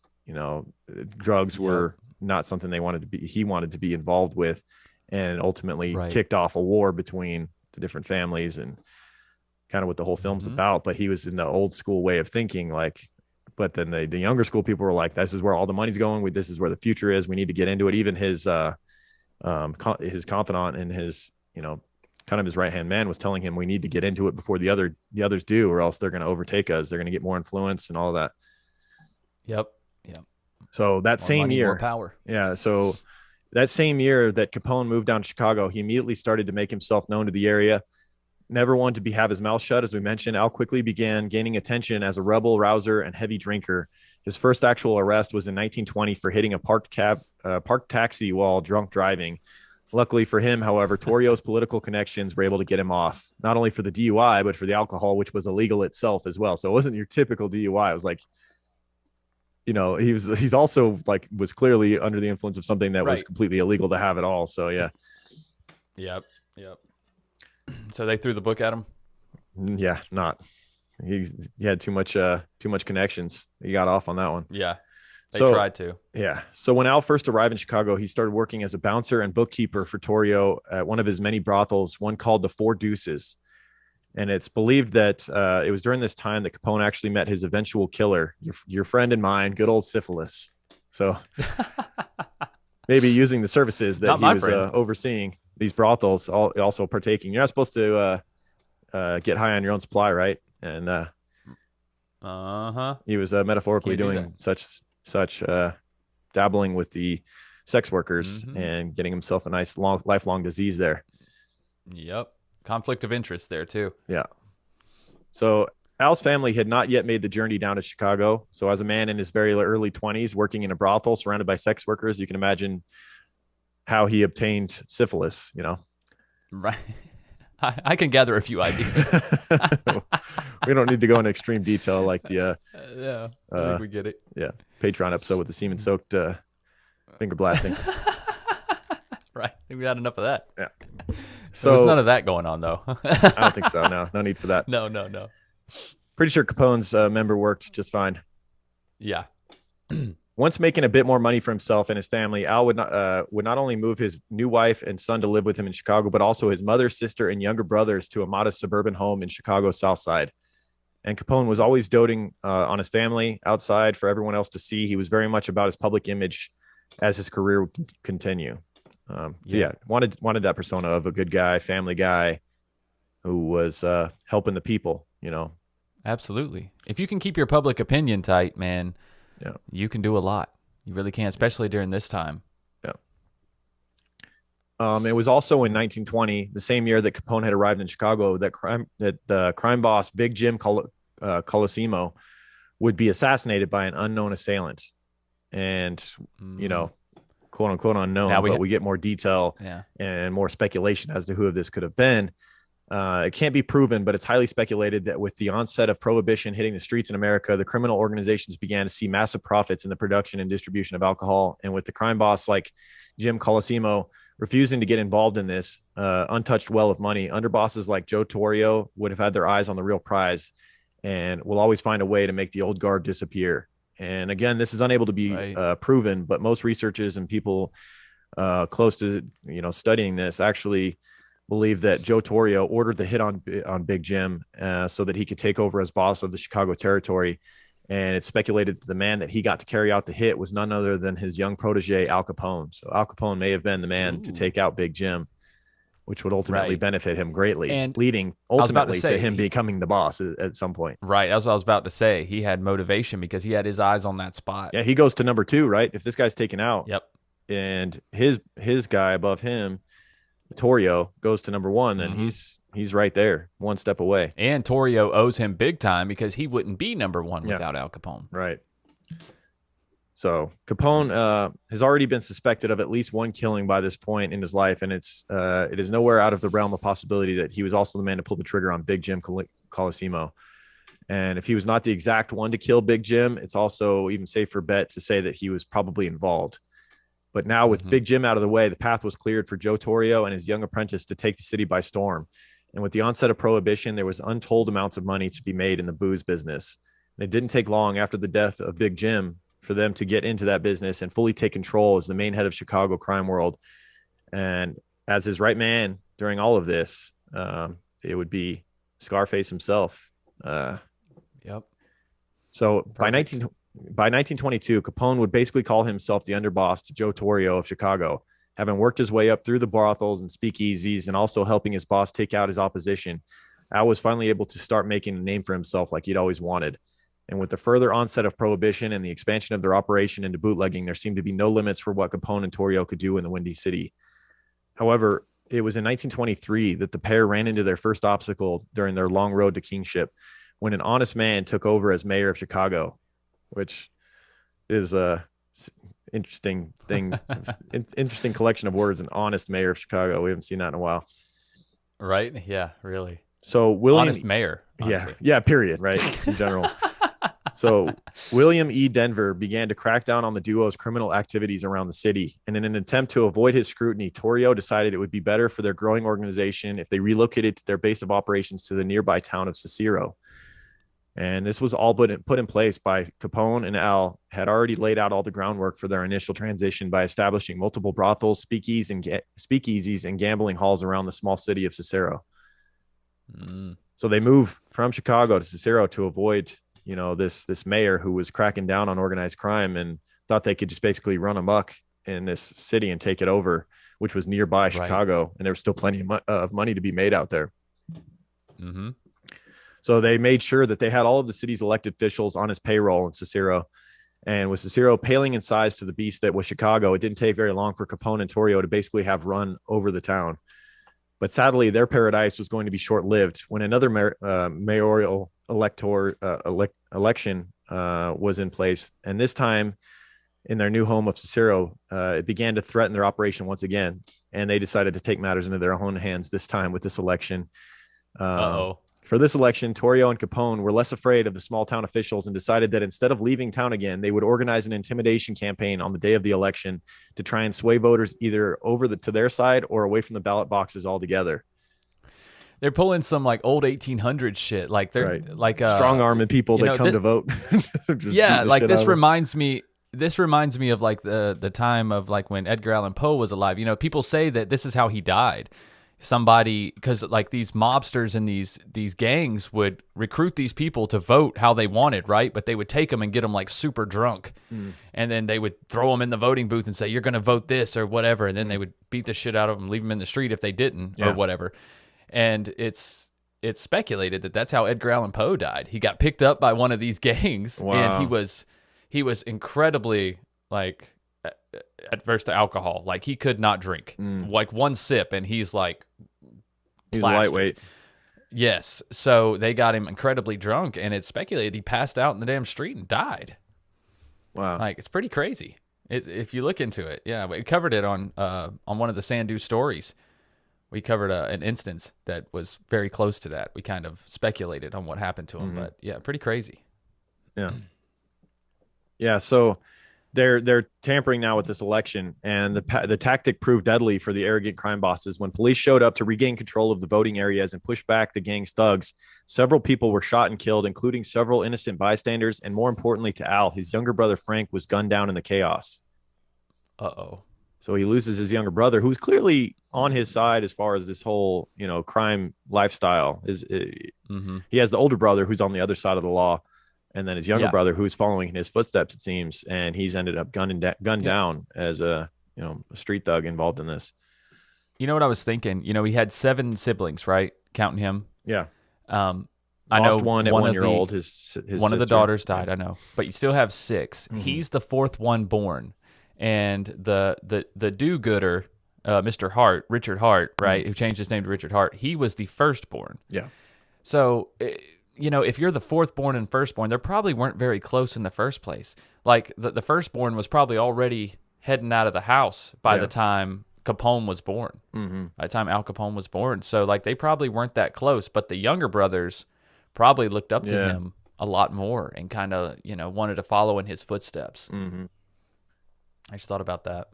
drugs were not something he wanted to be involved with, and ultimately kicked off a war between the different families and kind of what the whole film's about. But he was in the old school way of thinking, but then the younger school people were like, this is where all the money's going. This is where the future is. We need to get into it. Even his confidant and his, kind of his right-hand man was telling him, we need to get into it before the others do, or else they're going to overtake us. They're going to get more influence and all of that. Yep. So that same year, more power. Yeah. So that same year that Capone moved down to Chicago, he immediately started to make himself known to the area. Never one to have his mouth shut. As we mentioned, Al quickly began gaining attention as a rebel, rouser, and heavy drinker. His first actual arrest was in 1920 for hitting a parked taxi while drunk driving. Luckily for him, however, Torrio's political connections were able to get him off, not only for the DUI, but for the alcohol, which was illegal itself as well. So it wasn't your typical DUI. It was like, he's also was clearly under the influence of something that was completely illegal to have at all. So yeah. Yep. So they threw the book at him? Yeah, not. he had too much connections. He got off on that one. Yeah. They So tried to. yeah. So when Al first arrived in Chicago, he started working as a bouncer and bookkeeper for Torrio at one of his many brothels, one called the Four Deuces. And it's believed that it was during this time that Capone actually met his eventual killer, your friend and mine, good old Syphilis. So maybe using the services that he was overseeing these brothels, also partaking. You're not supposed to get high on your own supply, right? And he was metaphorically doing such dabbling with the sex workers and getting himself a nice lifelong disease there. Yep. Conflict of interest there too. Yeah. So Al's family had not yet made the journey down to Chicago. So as a man in his very early 20s working in a brothel surrounded by sex workers, you can imagine how he obtained syphilis, you know. Right. I can gather a few ideas. We don't need to go into extreme detail like the yeah, I think we get it. Yeah, Patreon episode with the semen-soaked finger blasting. Right. I think we had enough of that. Yeah. So there's none of that going on, though. I don't think so. No need for that. No. Pretty sure Capone's member worked just fine. Yeah. Once making a bit more money for himself and his family, Al would not only move his new wife and son to live with him in Chicago, but also his mother, sister, and younger brothers to a modest suburban home in Chicago's South Side. And Capone was always doting on his family outside for everyone else to see. He was very much about his public image as his career would continue. Wanted that persona of a good guy, family guy who was helping the people, you know. Absolutely. If you can keep your public opinion tight, man, you can do a lot. You really can, especially during this time. Yeah. It was also in 1920, the same year that Capone had arrived in Chicago, that the crime boss Big Jim Colosimo would be assassinated by an unknown assailant, and you know, quote unquote unknown. But we get more detail and more speculation as to who this could have been. It can't be proven, but it's highly speculated that with the onset of prohibition hitting the streets in America, the criminal organizations began to see massive profits in the production and distribution of alcohol. And with the crime boss like Jim Colosimo refusing to get involved in this untouched well of money, underbosses like Joe Torrio would have had their eyes on the real prize and will always find a way to make the old guard disappear. And again, this is unable to be proven, but most researchers and people close to, you know, studying this actually believe that Joe Torrio ordered the hit on Big Jim so that he could take over as boss of the Chicago territory. And it's speculated that the man that he got to carry out the hit was none other than his young protege, Al Capone. So Al Capone may have been the man to take out Big Jim, which would ultimately benefit him greatly, and leading ultimately to him becoming the boss at some point. Right. That's what I was about to say. He had motivation because he had his eyes on that spot. Yeah, he goes to number 2, right? If this guy's taken out, and his guy above him, Torrio, goes to number 1, then he's right there, one step away. And Torrio owes him big time because he wouldn't be number 1 without Al Capone. Right. So Capone has already been suspected of at least one killing by this point in his life, and it is nowhere out of the realm of possibility that he was also the man to pull the trigger on Big Jim Colosimo. And if he was not the exact one to kill Big Jim, it's also even safer bet to say that he was probably involved. But now with Big Jim out of the way, the path was cleared for Joe Torrio and his young apprentice to take the city by storm. And with the onset of prohibition, there was untold amounts of money to be made in the booze business. And it didn't take long after the death of Big Jim for them to get into that business and fully take control as the main head of Chicago crime world. And as his right man during all of this, it would be Scarface himself. So by 1922, Capone would basically call himself the underboss to Joe Torrio of Chicago, having worked his way up through the brothels and speakeasies and also helping his boss take out his opposition. Al was finally able to start making a name for himself like he'd always wanted. And with the further onset of prohibition and the expansion of their operation into bootlegging, there seemed to be no limits for what Capone and Torrio could do in the Windy City. However, it was in 1923 that the pair ran into their first obstacle during their long road to kingship, when an honest man took over as mayor of Chicago, which is a interesting thing, interesting collection of words, an honest mayor of Chicago. We haven't seen that in a while. Right. Yeah, really. So William, honest mayor. Honestly. Yeah, period. Right. In general. So William E. Denver began to crack down on the duo's criminal activities around the city. And in an attempt to avoid his scrutiny, Torrio decided it would be better for their growing organization if they relocated their base of operations to the nearby town of Cicero. And this was all put in place by Capone, and Al had already laid out all the groundwork for their initial transition by establishing multiple brothels, speakeasies, and gambling halls around the small city of Cicero. So they moved from Chicago to Cicero to avoid, this mayor who was cracking down on organized crime and thought they could just basically run amok in this city and take it over, which was nearby Chicago. And there was still plenty of money to be made out there. Mm-hmm. So they made sure that they had all of the city's elected officials on his payroll in Cicero. And with Cicero paling in size to the beast that was Chicago, it didn't take very long for Capone and Torrio to basically have run over the town. But sadly, their paradise was going to be short-lived when another mayoral election was in place. And this time, in their new home of Cicero, it began to threaten their operation once again. And they decided to take matters into their own hands this time with this election. For this election, Torrio and Capone were less afraid of the small town officials and decided that instead of leaving town again, they would organize an intimidation campaign on the day of the election to try and sway voters either over to their side or away from the ballot boxes altogether. They're pulling some like old 1800s shit. Like they're like strong arming people that come to vote. Yeah, like this reminds me. This reminds me of like the time of like when Edgar Allan Poe was alive. People say that this is how he died. Somebody, because like these mobsters and these gangs would recruit these people to vote how they wanted, right? But they would take them and get them like super drunk, and then they would throw them in the voting booth and say, "You're going to vote this or whatever," and then they would beat the shit out of them, leave them in the street if they didn't or whatever. And it's speculated that that's how Edgar Allan Poe died. He got picked up by one of these gangs, and he was incredibly like adverse to alcohol. Like he could not drink like one sip, and he's lightweight. Yes. So they got him incredibly drunk, and it's speculated he passed out in the damn street and died. Wow. Like it's pretty crazy. If you look into it. Yeah. We covered it on one of the Sandu stories. We covered an instance that was very close to that. We kind of speculated on what happened to him, but yeah, pretty crazy. Yeah. Yeah. So they're tampering now with this election, and the tactic proved deadly for the arrogant crime bosses. When police showed up to regain control of the voting areas and push back the gang's thugs, several people were shot and killed, including several innocent bystanders. And more importantly to Al, his younger brother Frank was gunned down in the chaos. So he loses his younger brother, who's clearly on his side as far as this whole, crime lifestyle. He has the older brother who's on the other side of the law, and then his younger brother who's following in his footsteps, it seems, and he's ended up gunned down as a street thug involved in this. You know what I was thinking? He had 7 siblings, right? Counting him. Yeah. I Lost know one at 1 year old. His one sister. of the daughters died. I know, but you still have 6. He's the 4th one born, and the do-gooder, Mr. Hart, Richard Hart, right, who changed his name to Richard Hart, he was the firstborn. Yeah. So, if you're the 4th born and firstborn, they probably weren't very close in the first place. Like the firstborn was probably already heading out of the house by the time Capone was born. By the time Al Capone was born, so like they probably weren't that close. But the younger brothers probably looked up to him a lot more and kind of wanted to follow in his footsteps. I just thought about that.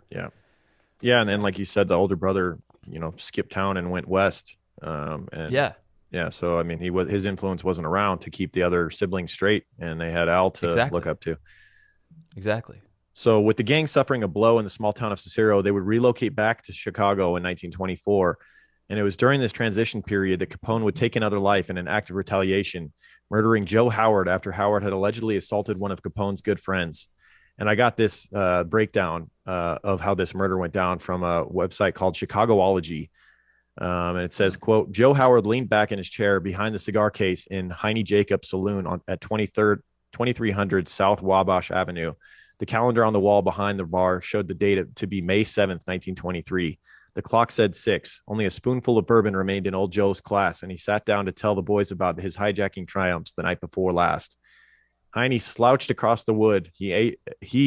Yeah. And then, like you said, the older brother, skipped town and went west. Yeah. So, I mean, his influence wasn't around to keep the other siblings straight, and they had Al to look up to. Exactly. So with the gang suffering a blow in the small town of Cicero, they would relocate back to Chicago in 1924. And it was during this transition period that Capone would take another life in an act of retaliation, murdering Joe Howard after Howard had allegedly assaulted one of Capone's good friends. And I got this breakdown of how this murder went down from a website called Chicagoology. And it says, quote, Joe Howard leaned back in his chair behind the cigar case in Heine Jacobs Saloon at 2300 South Wabash Avenue. The calendar on the wall behind the bar showed the date to be May 7th, 1923. The clock said 6. Only a spoonful of bourbon remained in old Joe's glass, and he sat down to tell the boys about his hijacking triumphs the night before last. Heine slouched across the wood. He,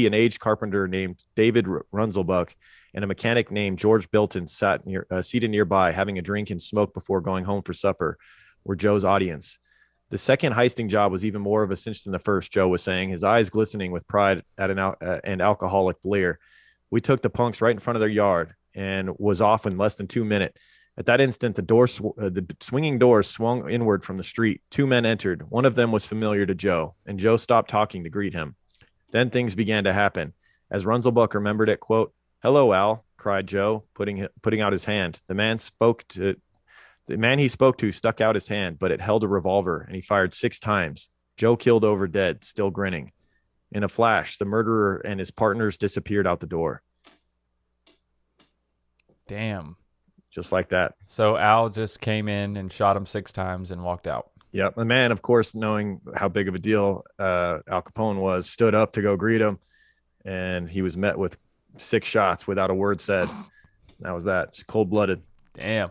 an aged carpenter named David Runzelbuck, and a mechanic named George Bilton seated nearby, having a drink and smoke before going home for supper, were Joe's audience. The second heisting job was even more of a cinch than the first, Joe was saying, his eyes glistening with pride at an alcoholic blear. We took the punks right in front of their yard and was off in less than 2 minutes. At that instant, the swinging doors swung inward from the street. Two men entered. One of them was familiar to Joe, and Joe stopped talking to greet him. Then things began to happen. As Runzelbuck remembered it, quote, "Hello, Al," cried Joe, putting out his hand. The man he spoke to stuck out his hand, but it held a revolver, and he fired 6 times. Joe killed over dead, still grinning. In a flash, the murderer and his partners disappeared out the door. Damn. Just like that. So Al just came in and shot him 6 times and walked out. Yeah. The man, of course, knowing how big of a deal Al Capone was, stood up to go greet him, and he was met with 6 shots without a word said. That was that. Just cold-blooded. Damn.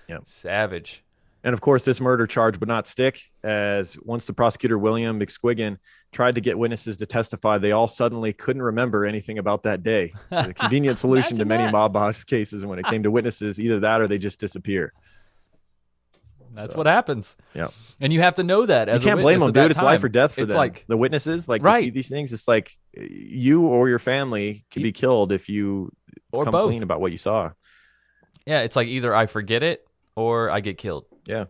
Yeah. Savage. And of course, this murder charge would not stick, as once the prosecutor, William McSquiggan, tried to get witnesses to testify, they all suddenly couldn't remember anything about that day. A convenient solution to many mob boss cases. And when it came to witnesses, either that or they just disappear. That's what happens. Yeah. And you have to know that as you can't blame them, dude. It's life or death for it's them. Like the witnesses, like right. You see these things. It's like you or your family could be killed if you or come both. clean about what you saw. Yeah. It's like either I forget it or I get killed. Yeah.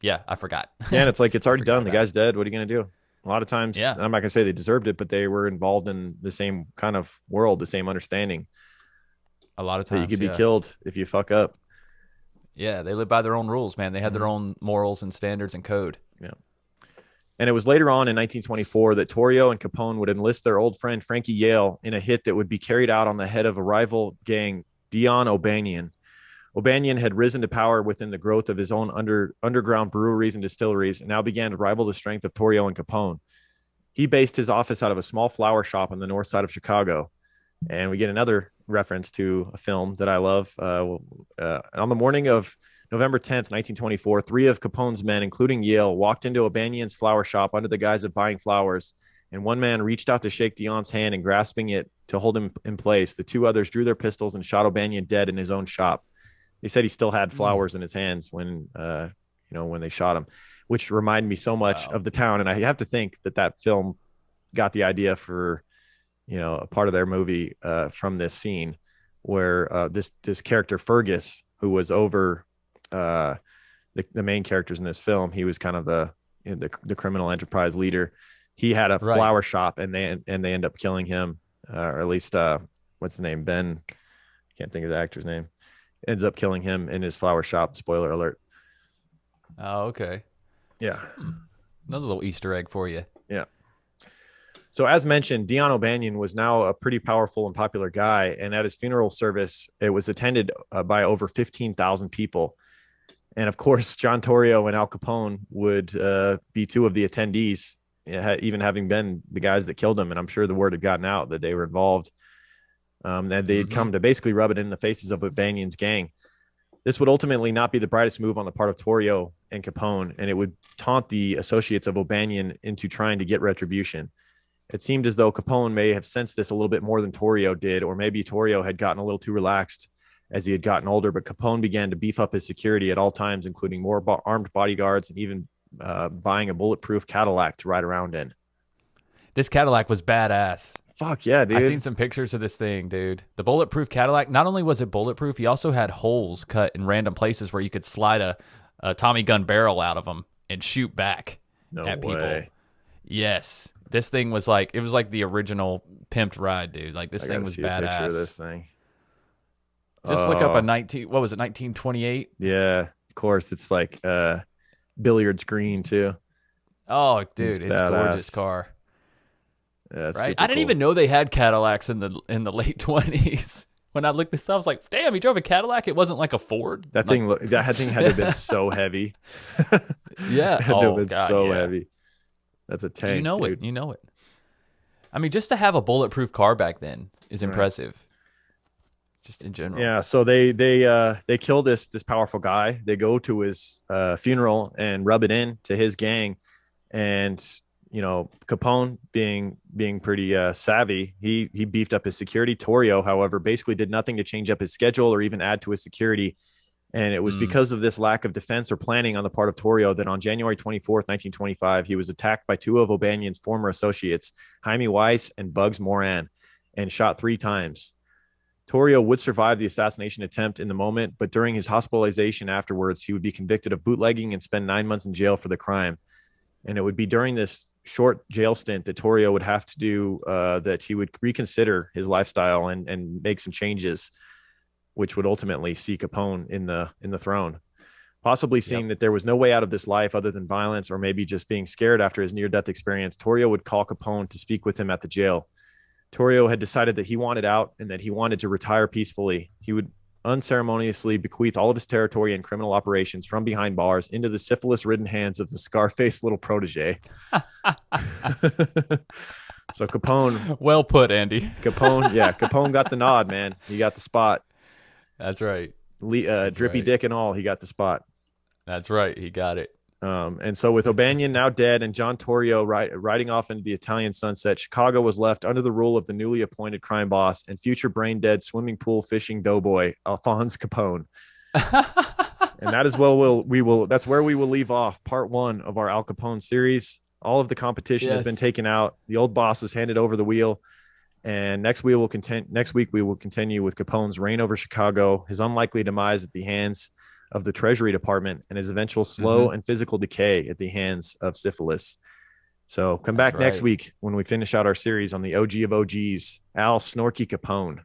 Yeah. I forgot. Yeah. And it's like, it's already done. The guy's dead. What are you going to do? A lot of times, yeah. I'm not going to say they deserved it, but they were involved in the same kind of world, the same understanding. A lot of times you could be killed if you fuck up. Yeah, they live by their own rules, man. They had their own morals and standards and code. Yeah. And it was later on in 1924 that Torrio and Capone would enlist their old friend Frankie Yale in a hit that would be carried out on the head of a rival gang, Dion O'Banion. O'Banion had risen to power within the growth of his own underground breweries and distilleries, and now began to rival the strength of Torrio and Capone. He based his office out of a small flower shop on the north side of Chicago. And we get another reference to a film that I love. On the morning of November 10th, 1924, 3 of Capone's men, including Yale, walked into O'Banion's flower shop under the guise of buying flowers. And one man reached out to shake Dion's hand, and grasping it to hold him in place, the 2 others drew their pistols and shot O'Banion dead in his own shop. He said he still had flowers in his hands when they shot him, which reminded me so much of the town. And I have to think that film got the idea for, a part of their movie from this scene where this character Fergus, who was over the main characters in this film, he was kind of the criminal enterprise leader. He had a flower shop, and they end up killing him, or at least what's his name? Ben. Can't think of the actor's name. Ends up killing him in his flower shop. Spoiler alert. Oh, okay. Yeah. Another little Easter egg for you. Yeah. So as mentioned, Dion O'Banion was now a pretty powerful and popular guy. And at his funeral service, it was attended by over 15,000 people. And of course, John Torrio and Al Capone would be 2 of the attendees, even having been the guys that killed him. And I'm sure the word had gotten out that they were involved. That they'd come to basically rub it in the faces of O'Banion's gang. This would ultimately not be the brightest move on the part of Torrio and Capone, and it would taunt the associates of O'Banion into trying to get retribution. It seemed as though Capone may have sensed this a little bit more than Torrio did, or maybe Torrio had gotten a little too relaxed as he had gotten older, but Capone began to beef up his security at all times, including more armed bodyguards and even buying a bulletproof Cadillac to ride around in. This Cadillac was badass. Fuck yeah, dude. I've seen some pictures of this thing, dude. The bulletproof Cadillac, not only was it bulletproof, he also had holes cut in random places where you could slide a Tommy gun barrel out of them and shoot back at people. Yes. This thing was like the original pimped ride, dude. Like this thing was badass. A picture of this thing. Just look up 1928? Yeah, of course. It's like billiards green too. Oh, dude, it's gorgeous car. Yeah, right. I didn't even know they had Cadillacs in the late 20s. When I looked this up, I was like, "Damn, he drove a Cadillac. It wasn't like a Ford." That thing had to have been so heavy. Yeah, it had to have been so heavy. That's a tank. You know dude. it. You know it. I mean, just to have a bulletproof car back then is impressive. Just in general. Yeah. So they kill this powerful guy. They go to his funeral and rub it in to his gang, and Capone being pretty savvy, he beefed up his security. Torrio, however, basically did nothing to change up his schedule or even add to his security. And it was because of this lack of defense or planning on the part of Torrio that on January 24th, 1925, he was attacked by 2 of O'Banion's former associates, Jaime Weiss and Bugs Moran, and shot 3 times. Torrio would survive the assassination attempt in the moment, but during his hospitalization afterwards, he would be convicted of bootlegging and spend 9 months in jail for the crime. And it would be during this short jail stint that Torrio would have to do that he would reconsider his lifestyle and make some changes, which would ultimately see Capone in the throne. Possibly seeing that there was no way out of this life other than violence, or maybe just being scared after his near-death experience, Torrio would call Capone to speak with him at the jail. Torrio had decided that he wanted out and that he wanted to retire peacefully. He would unceremoniously bequeath all of his territory and criminal operations from behind bars into the syphilis-ridden hands of the Scarface little protege. So Capone. Well put, Andy. Capone got the nod, man. He got the spot. That's right. Drippy dick and all, he got the spot. That's right. He got it. And so with O'Banion now dead and John Torrio riding off into the Italian sunset, Chicago was left under the rule of the newly appointed crime boss and future brain dead swimming pool fishing doughboy, Alphonse Capone. And that is that's where we will leave off part 1 of our Al Capone series. All of the competition has been taken out. The old boss was handed over the wheel. And next week we will continue with Capone's reign over Chicago, his unlikely demise at the hands of the Treasury Department, and his eventual slow and physical decay at the hands of syphilis. So come back next week when we finish out our series on the OG of OGs, Al Snorky Capone.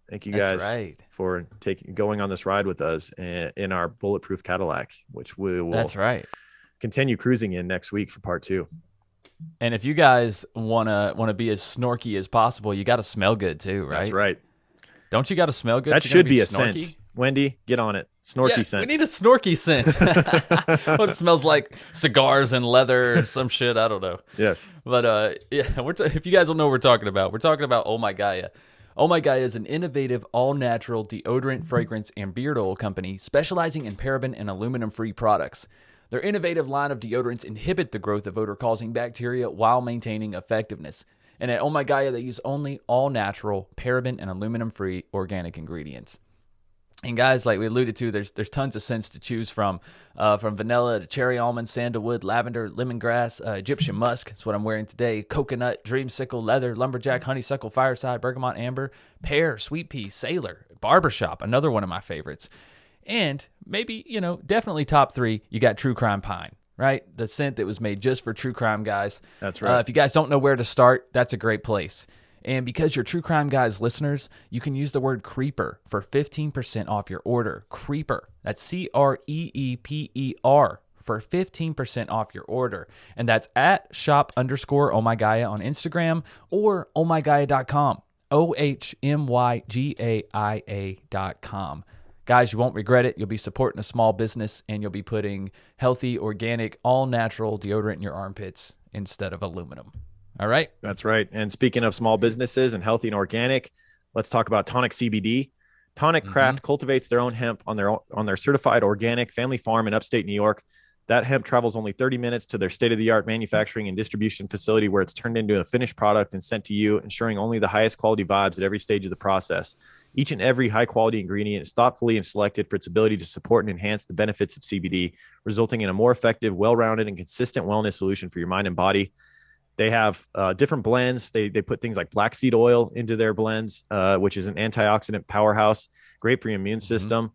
Thank you guys for going on this ride with us in our Bulletproof Cadillac, which we will continue cruising in next week for part 2. And if you guys wanna be as snorky as possible, you got to smell good too, right? That's right. Don't you got to smell good? That should be a scent. Wendy, get on it. Snorky scent. We need a snorky scent. What, it smells like cigars and leather or some shit. I don't know. Yes. But if you guys don't know what we're talking about Oh My Gaia. Oh My Gaia is an innovative, all-natural deodorant, fragrance, and beard oil company specializing in paraben and aluminum-free products. Their innovative line of deodorants inhibit the growth of odor-causing bacteria while maintaining effectiveness. And at Oh My Gaia, they use only all-natural, paraben, and aluminum-free organic ingredients. And guys, like we alluded to, there's tons of scents to choose from vanilla to cherry almond, sandalwood, lavender, lemongrass, Egyptian musk. That's what I'm wearing today. Coconut, dreamsicle, leather, lumberjack, honeysuckle, fireside, bergamot, amber, pear, sweet pea, sailor, barbershop, another one of my favorites. And maybe, definitely top 3, you got True Crime Pine, right? The scent that was made just for true crime guys. That's right. If you guys don't know where to start, that's a great place. And because you're True Crime Guys listeners, you can use the word CREEPER for 15% off your order. CREEPER. That's CREEPER for 15% off your order. And that's at shop_ohmygaia on Instagram or ohmygaia.com. OHMYGAIA.com. Guys, you won't regret it. You'll be supporting a small business, and you'll be putting healthy, organic, all-natural deodorant in your armpits instead of aluminum. All right? That's right. And speaking of small businesses and healthy and organic, let's talk about Tonic Cbd. Tonic Craft cultivates their own hemp on their certified organic family farm in upstate New York. That hemp travels only 30 minutes to their state-of-the-art manufacturing and distribution facility, where it's turned into a finished product and sent to you, ensuring only the highest quality vibes at every stage of the process. Each and every high-quality ingredient is thoughtfully and selected for its ability to support and enhance the benefits of CBD, resulting in a more effective, well-rounded, and consistent wellness solution for your mind and body. They have different blends. They put things like black seed oil into their blends, which is an antioxidant powerhouse, great for your immune system.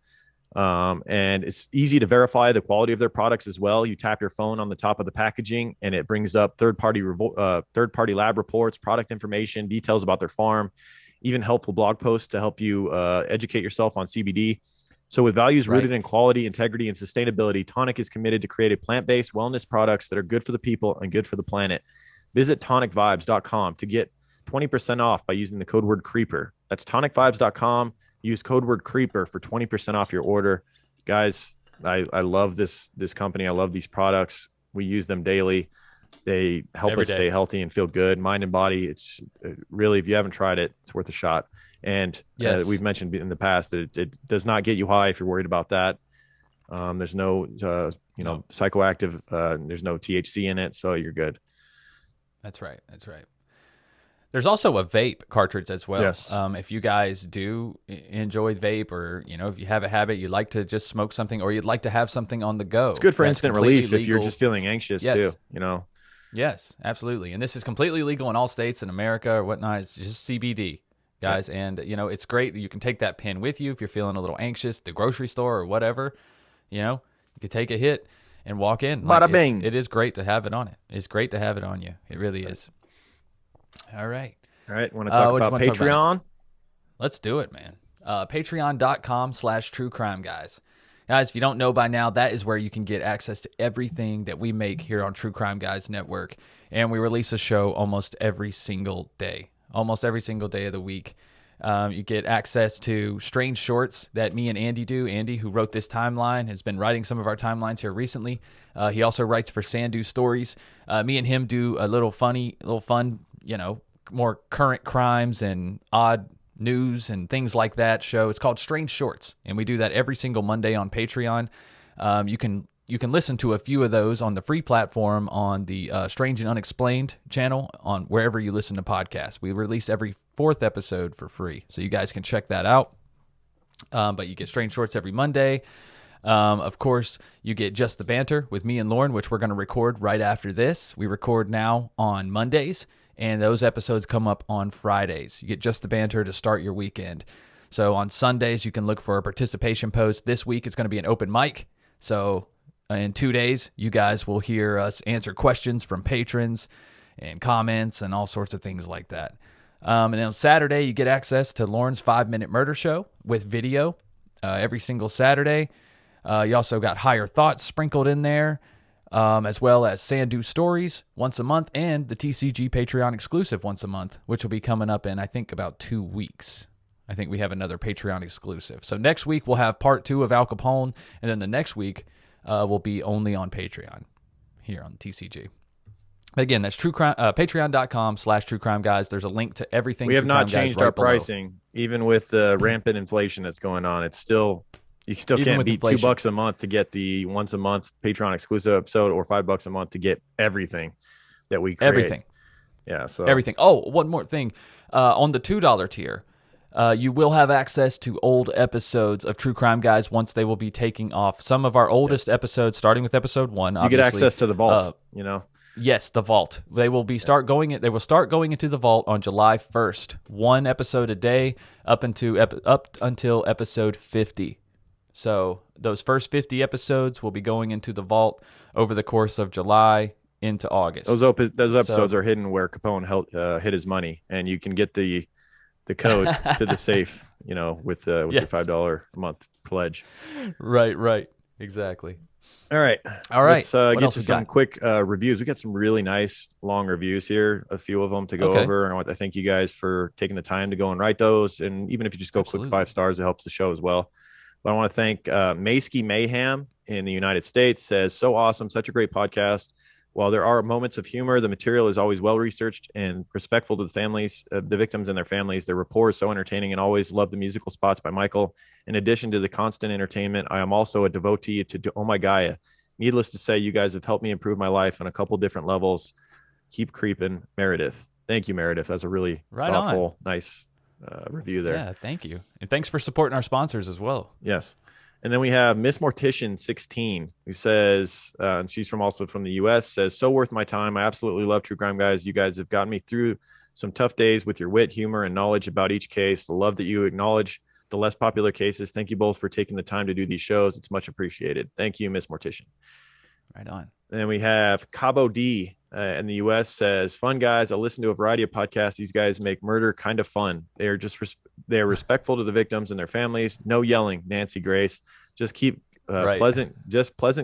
And it's easy to verify the quality of their products as well. You tap your phone on the top of the packaging, and it brings up third-party lab reports, product information, details about their farm, even helpful blog posts to help you educate yourself on CBD. So with values rooted in quality, integrity, and sustainability, Tonic is committed to create plant-based wellness products that are good for the people and good for the planet. Visit tonicvibes.com to get 20% off by using the code word CREEPER. That's tonicvibes.com. Use code word CREEPER for 20% off your order. Guys, I love this company. I love these products. We use them daily. They help us stay healthy and feel good, mind and body. It's really, if you haven't tried it, it's worth a shot. And we've mentioned in the past that it does not get you high if you're worried about that. There's no, psychoactive, there's no THC in it, so you're good. That's right. There's also a vape cartridge as well. Yes. If you guys do enjoy vape, or if you have a habit, you'd like to just smoke something, or you'd like to have something on the go. It's good for instant relief if you're just feeling anxious too. Yes, absolutely. And this is completely legal in all states in America or whatnot. It's just CBD. guys. Yeah. And, it's great. You can take that pen with you if you're feeling a little anxious, the grocery store or whatever. You could take a hit and walk in. Bada bing. It is great to have it on it. It's great to have it on you. It really is. All right. Want to talk about Patreon? Let's do it, man. Patreon.com/true crime guys. Guys, if you don't know by now, that is where you can get access to everything that we make here on True Crime Guys Network. And we release a show almost every single day of the week. You get access to strange shorts that me and Andy do. Andy, who wrote this timeline, has been writing some of our timelines here recently. He also writes for Sandu Stories. Me and him do a little fun, more current crimes and odd news and things like that show. It's called Strange Shorts, and we do that every single Monday on Patreon. You can listen to a few of those on the free platform on the Strange and Unexplained channel on wherever you listen to podcasts. We release every 4th episode for free, so you guys can check that out. But you get Strange Shorts every Monday. Of course, you get Just the Banter with me and Lauren, which we're going to record right after this. We record now on Mondays, and those episodes come up on Fridays. You get Just the Banter to start your weekend. So on Sundays, you can look for a participation post. This week, it's going to be an open mic. So in 2 days, you guys will hear us answer questions from patrons and comments and all sorts of things like that. And then on Saturday, you get access to Lauren's 5-Minute Murder Show with video every single Saturday. You also got Higher Thoughts sprinkled in there, as well as Sandu Stories once a month and the TCG Patreon exclusive once a month, which will be coming up in, I think, about 2 weeks. I think we have another Patreon exclusive. So next week, we'll have part 2 of Al Capone, and then the next week will be only on Patreon here on TCG. Again, that's patreon.com/true crime guys. There's a link to everything. We have not changed our pricing, even with the rampant inflation that's going on. It's still, you still can't beat inflation. $2 a month to get the once a month Patreon exclusive episode, or $5 a month to get everything that we create. Everything. Yeah. So everything. Oh, one more thing. On the $2 tier, you will have access to old episodes of True Crime Guys once they will be taking off. Some of our oldest episodes, starting with episode 1. You get access to the vault, Yes, the vault. They will be start going into the vault on July 1st. 1 episode a day up until episode 50. So those first 50 episodes will be going into the vault over the course of July into August. Those episodes are hidden where Capone hid his money, and you can get the code to the safe, with your $5 a month pledge. Right. Exactly. All right. Let's get to some quick reviews. We got some really nice long reviews here, a few of them to go over. And I want to thank you guys for taking the time to go and write those. And even if you just go click 5 stars, it helps the show as well. But I want to thank Maysky Mayhem in the United States. Says, so awesome, such a great podcast. While there are moments of humor, the material is always well-researched and respectful to the families, the victims and their families. Their rapport is so entertaining, and always love the musical spots by Michael. In addition to the constant entertainment, I am also a devotee to Oh My Gaia. Needless to say, you guys have helped me improve my life on a couple different levels. Keep creeping, Meredith. Thank you, Meredith. That's a really thoughtful, nice review there. Yeah, thank you. And thanks for supporting our sponsors as well. Yes. And then we have Miss Mortician 16, who says, and she's also from the U.S., says, so worth my time. I absolutely love True Crime Guys. You guys have gotten me through some tough days with your wit, humor, and knowledge about each case. The love that you acknowledge the less popular cases. Thank you both for taking the time to do these shows. It's much appreciated. Thank you, Miss Mortician. Right on. And then we have Cabo D in the U.S. says, fun guys. I listen to a variety of podcasts. These guys make murder kind of fun. They are respectful to the victims and their families. No yelling, Nancy Grace. Just keep pleasant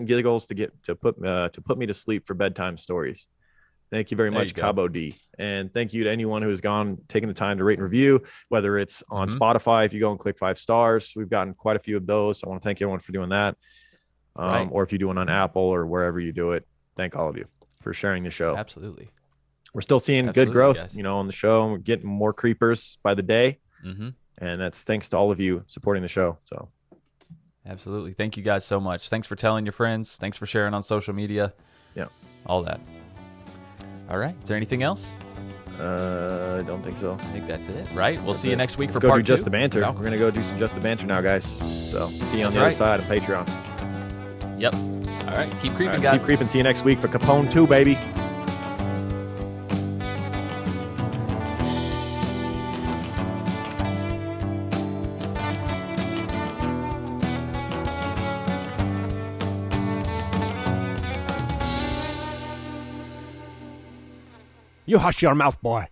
giggles to put me to sleep for bedtime stories. Thank you very much, Cabo D. And thank you to anyone who has taken the time to rate and review, whether it's on Spotify. If you go and click 5 stars, we've gotten quite a few of those. So I want to thank everyone for doing that. Or if you do one on Apple or wherever you do it, thank all of you for sharing the show. Absolutely. We're still seeing good growth, on the show. We're getting more creepers by the day. Mm-hmm. And that's thanks to all of you supporting the show. So absolutely. Thank you guys so much. Thanks for telling your friends. Thanks for sharing on social media. Yeah. All that. All right. Is there anything else? I don't think so. I think that's it, right? We'll see you next week Let's for part 2. Just the Banter. We're going to go do some Just the Banter now, guys. So see you on the other side of Patreon. Yep. All right. Keep creeping, guys. Keep creeping. See you next week for Capone 2, baby. You hush your mouth, boy.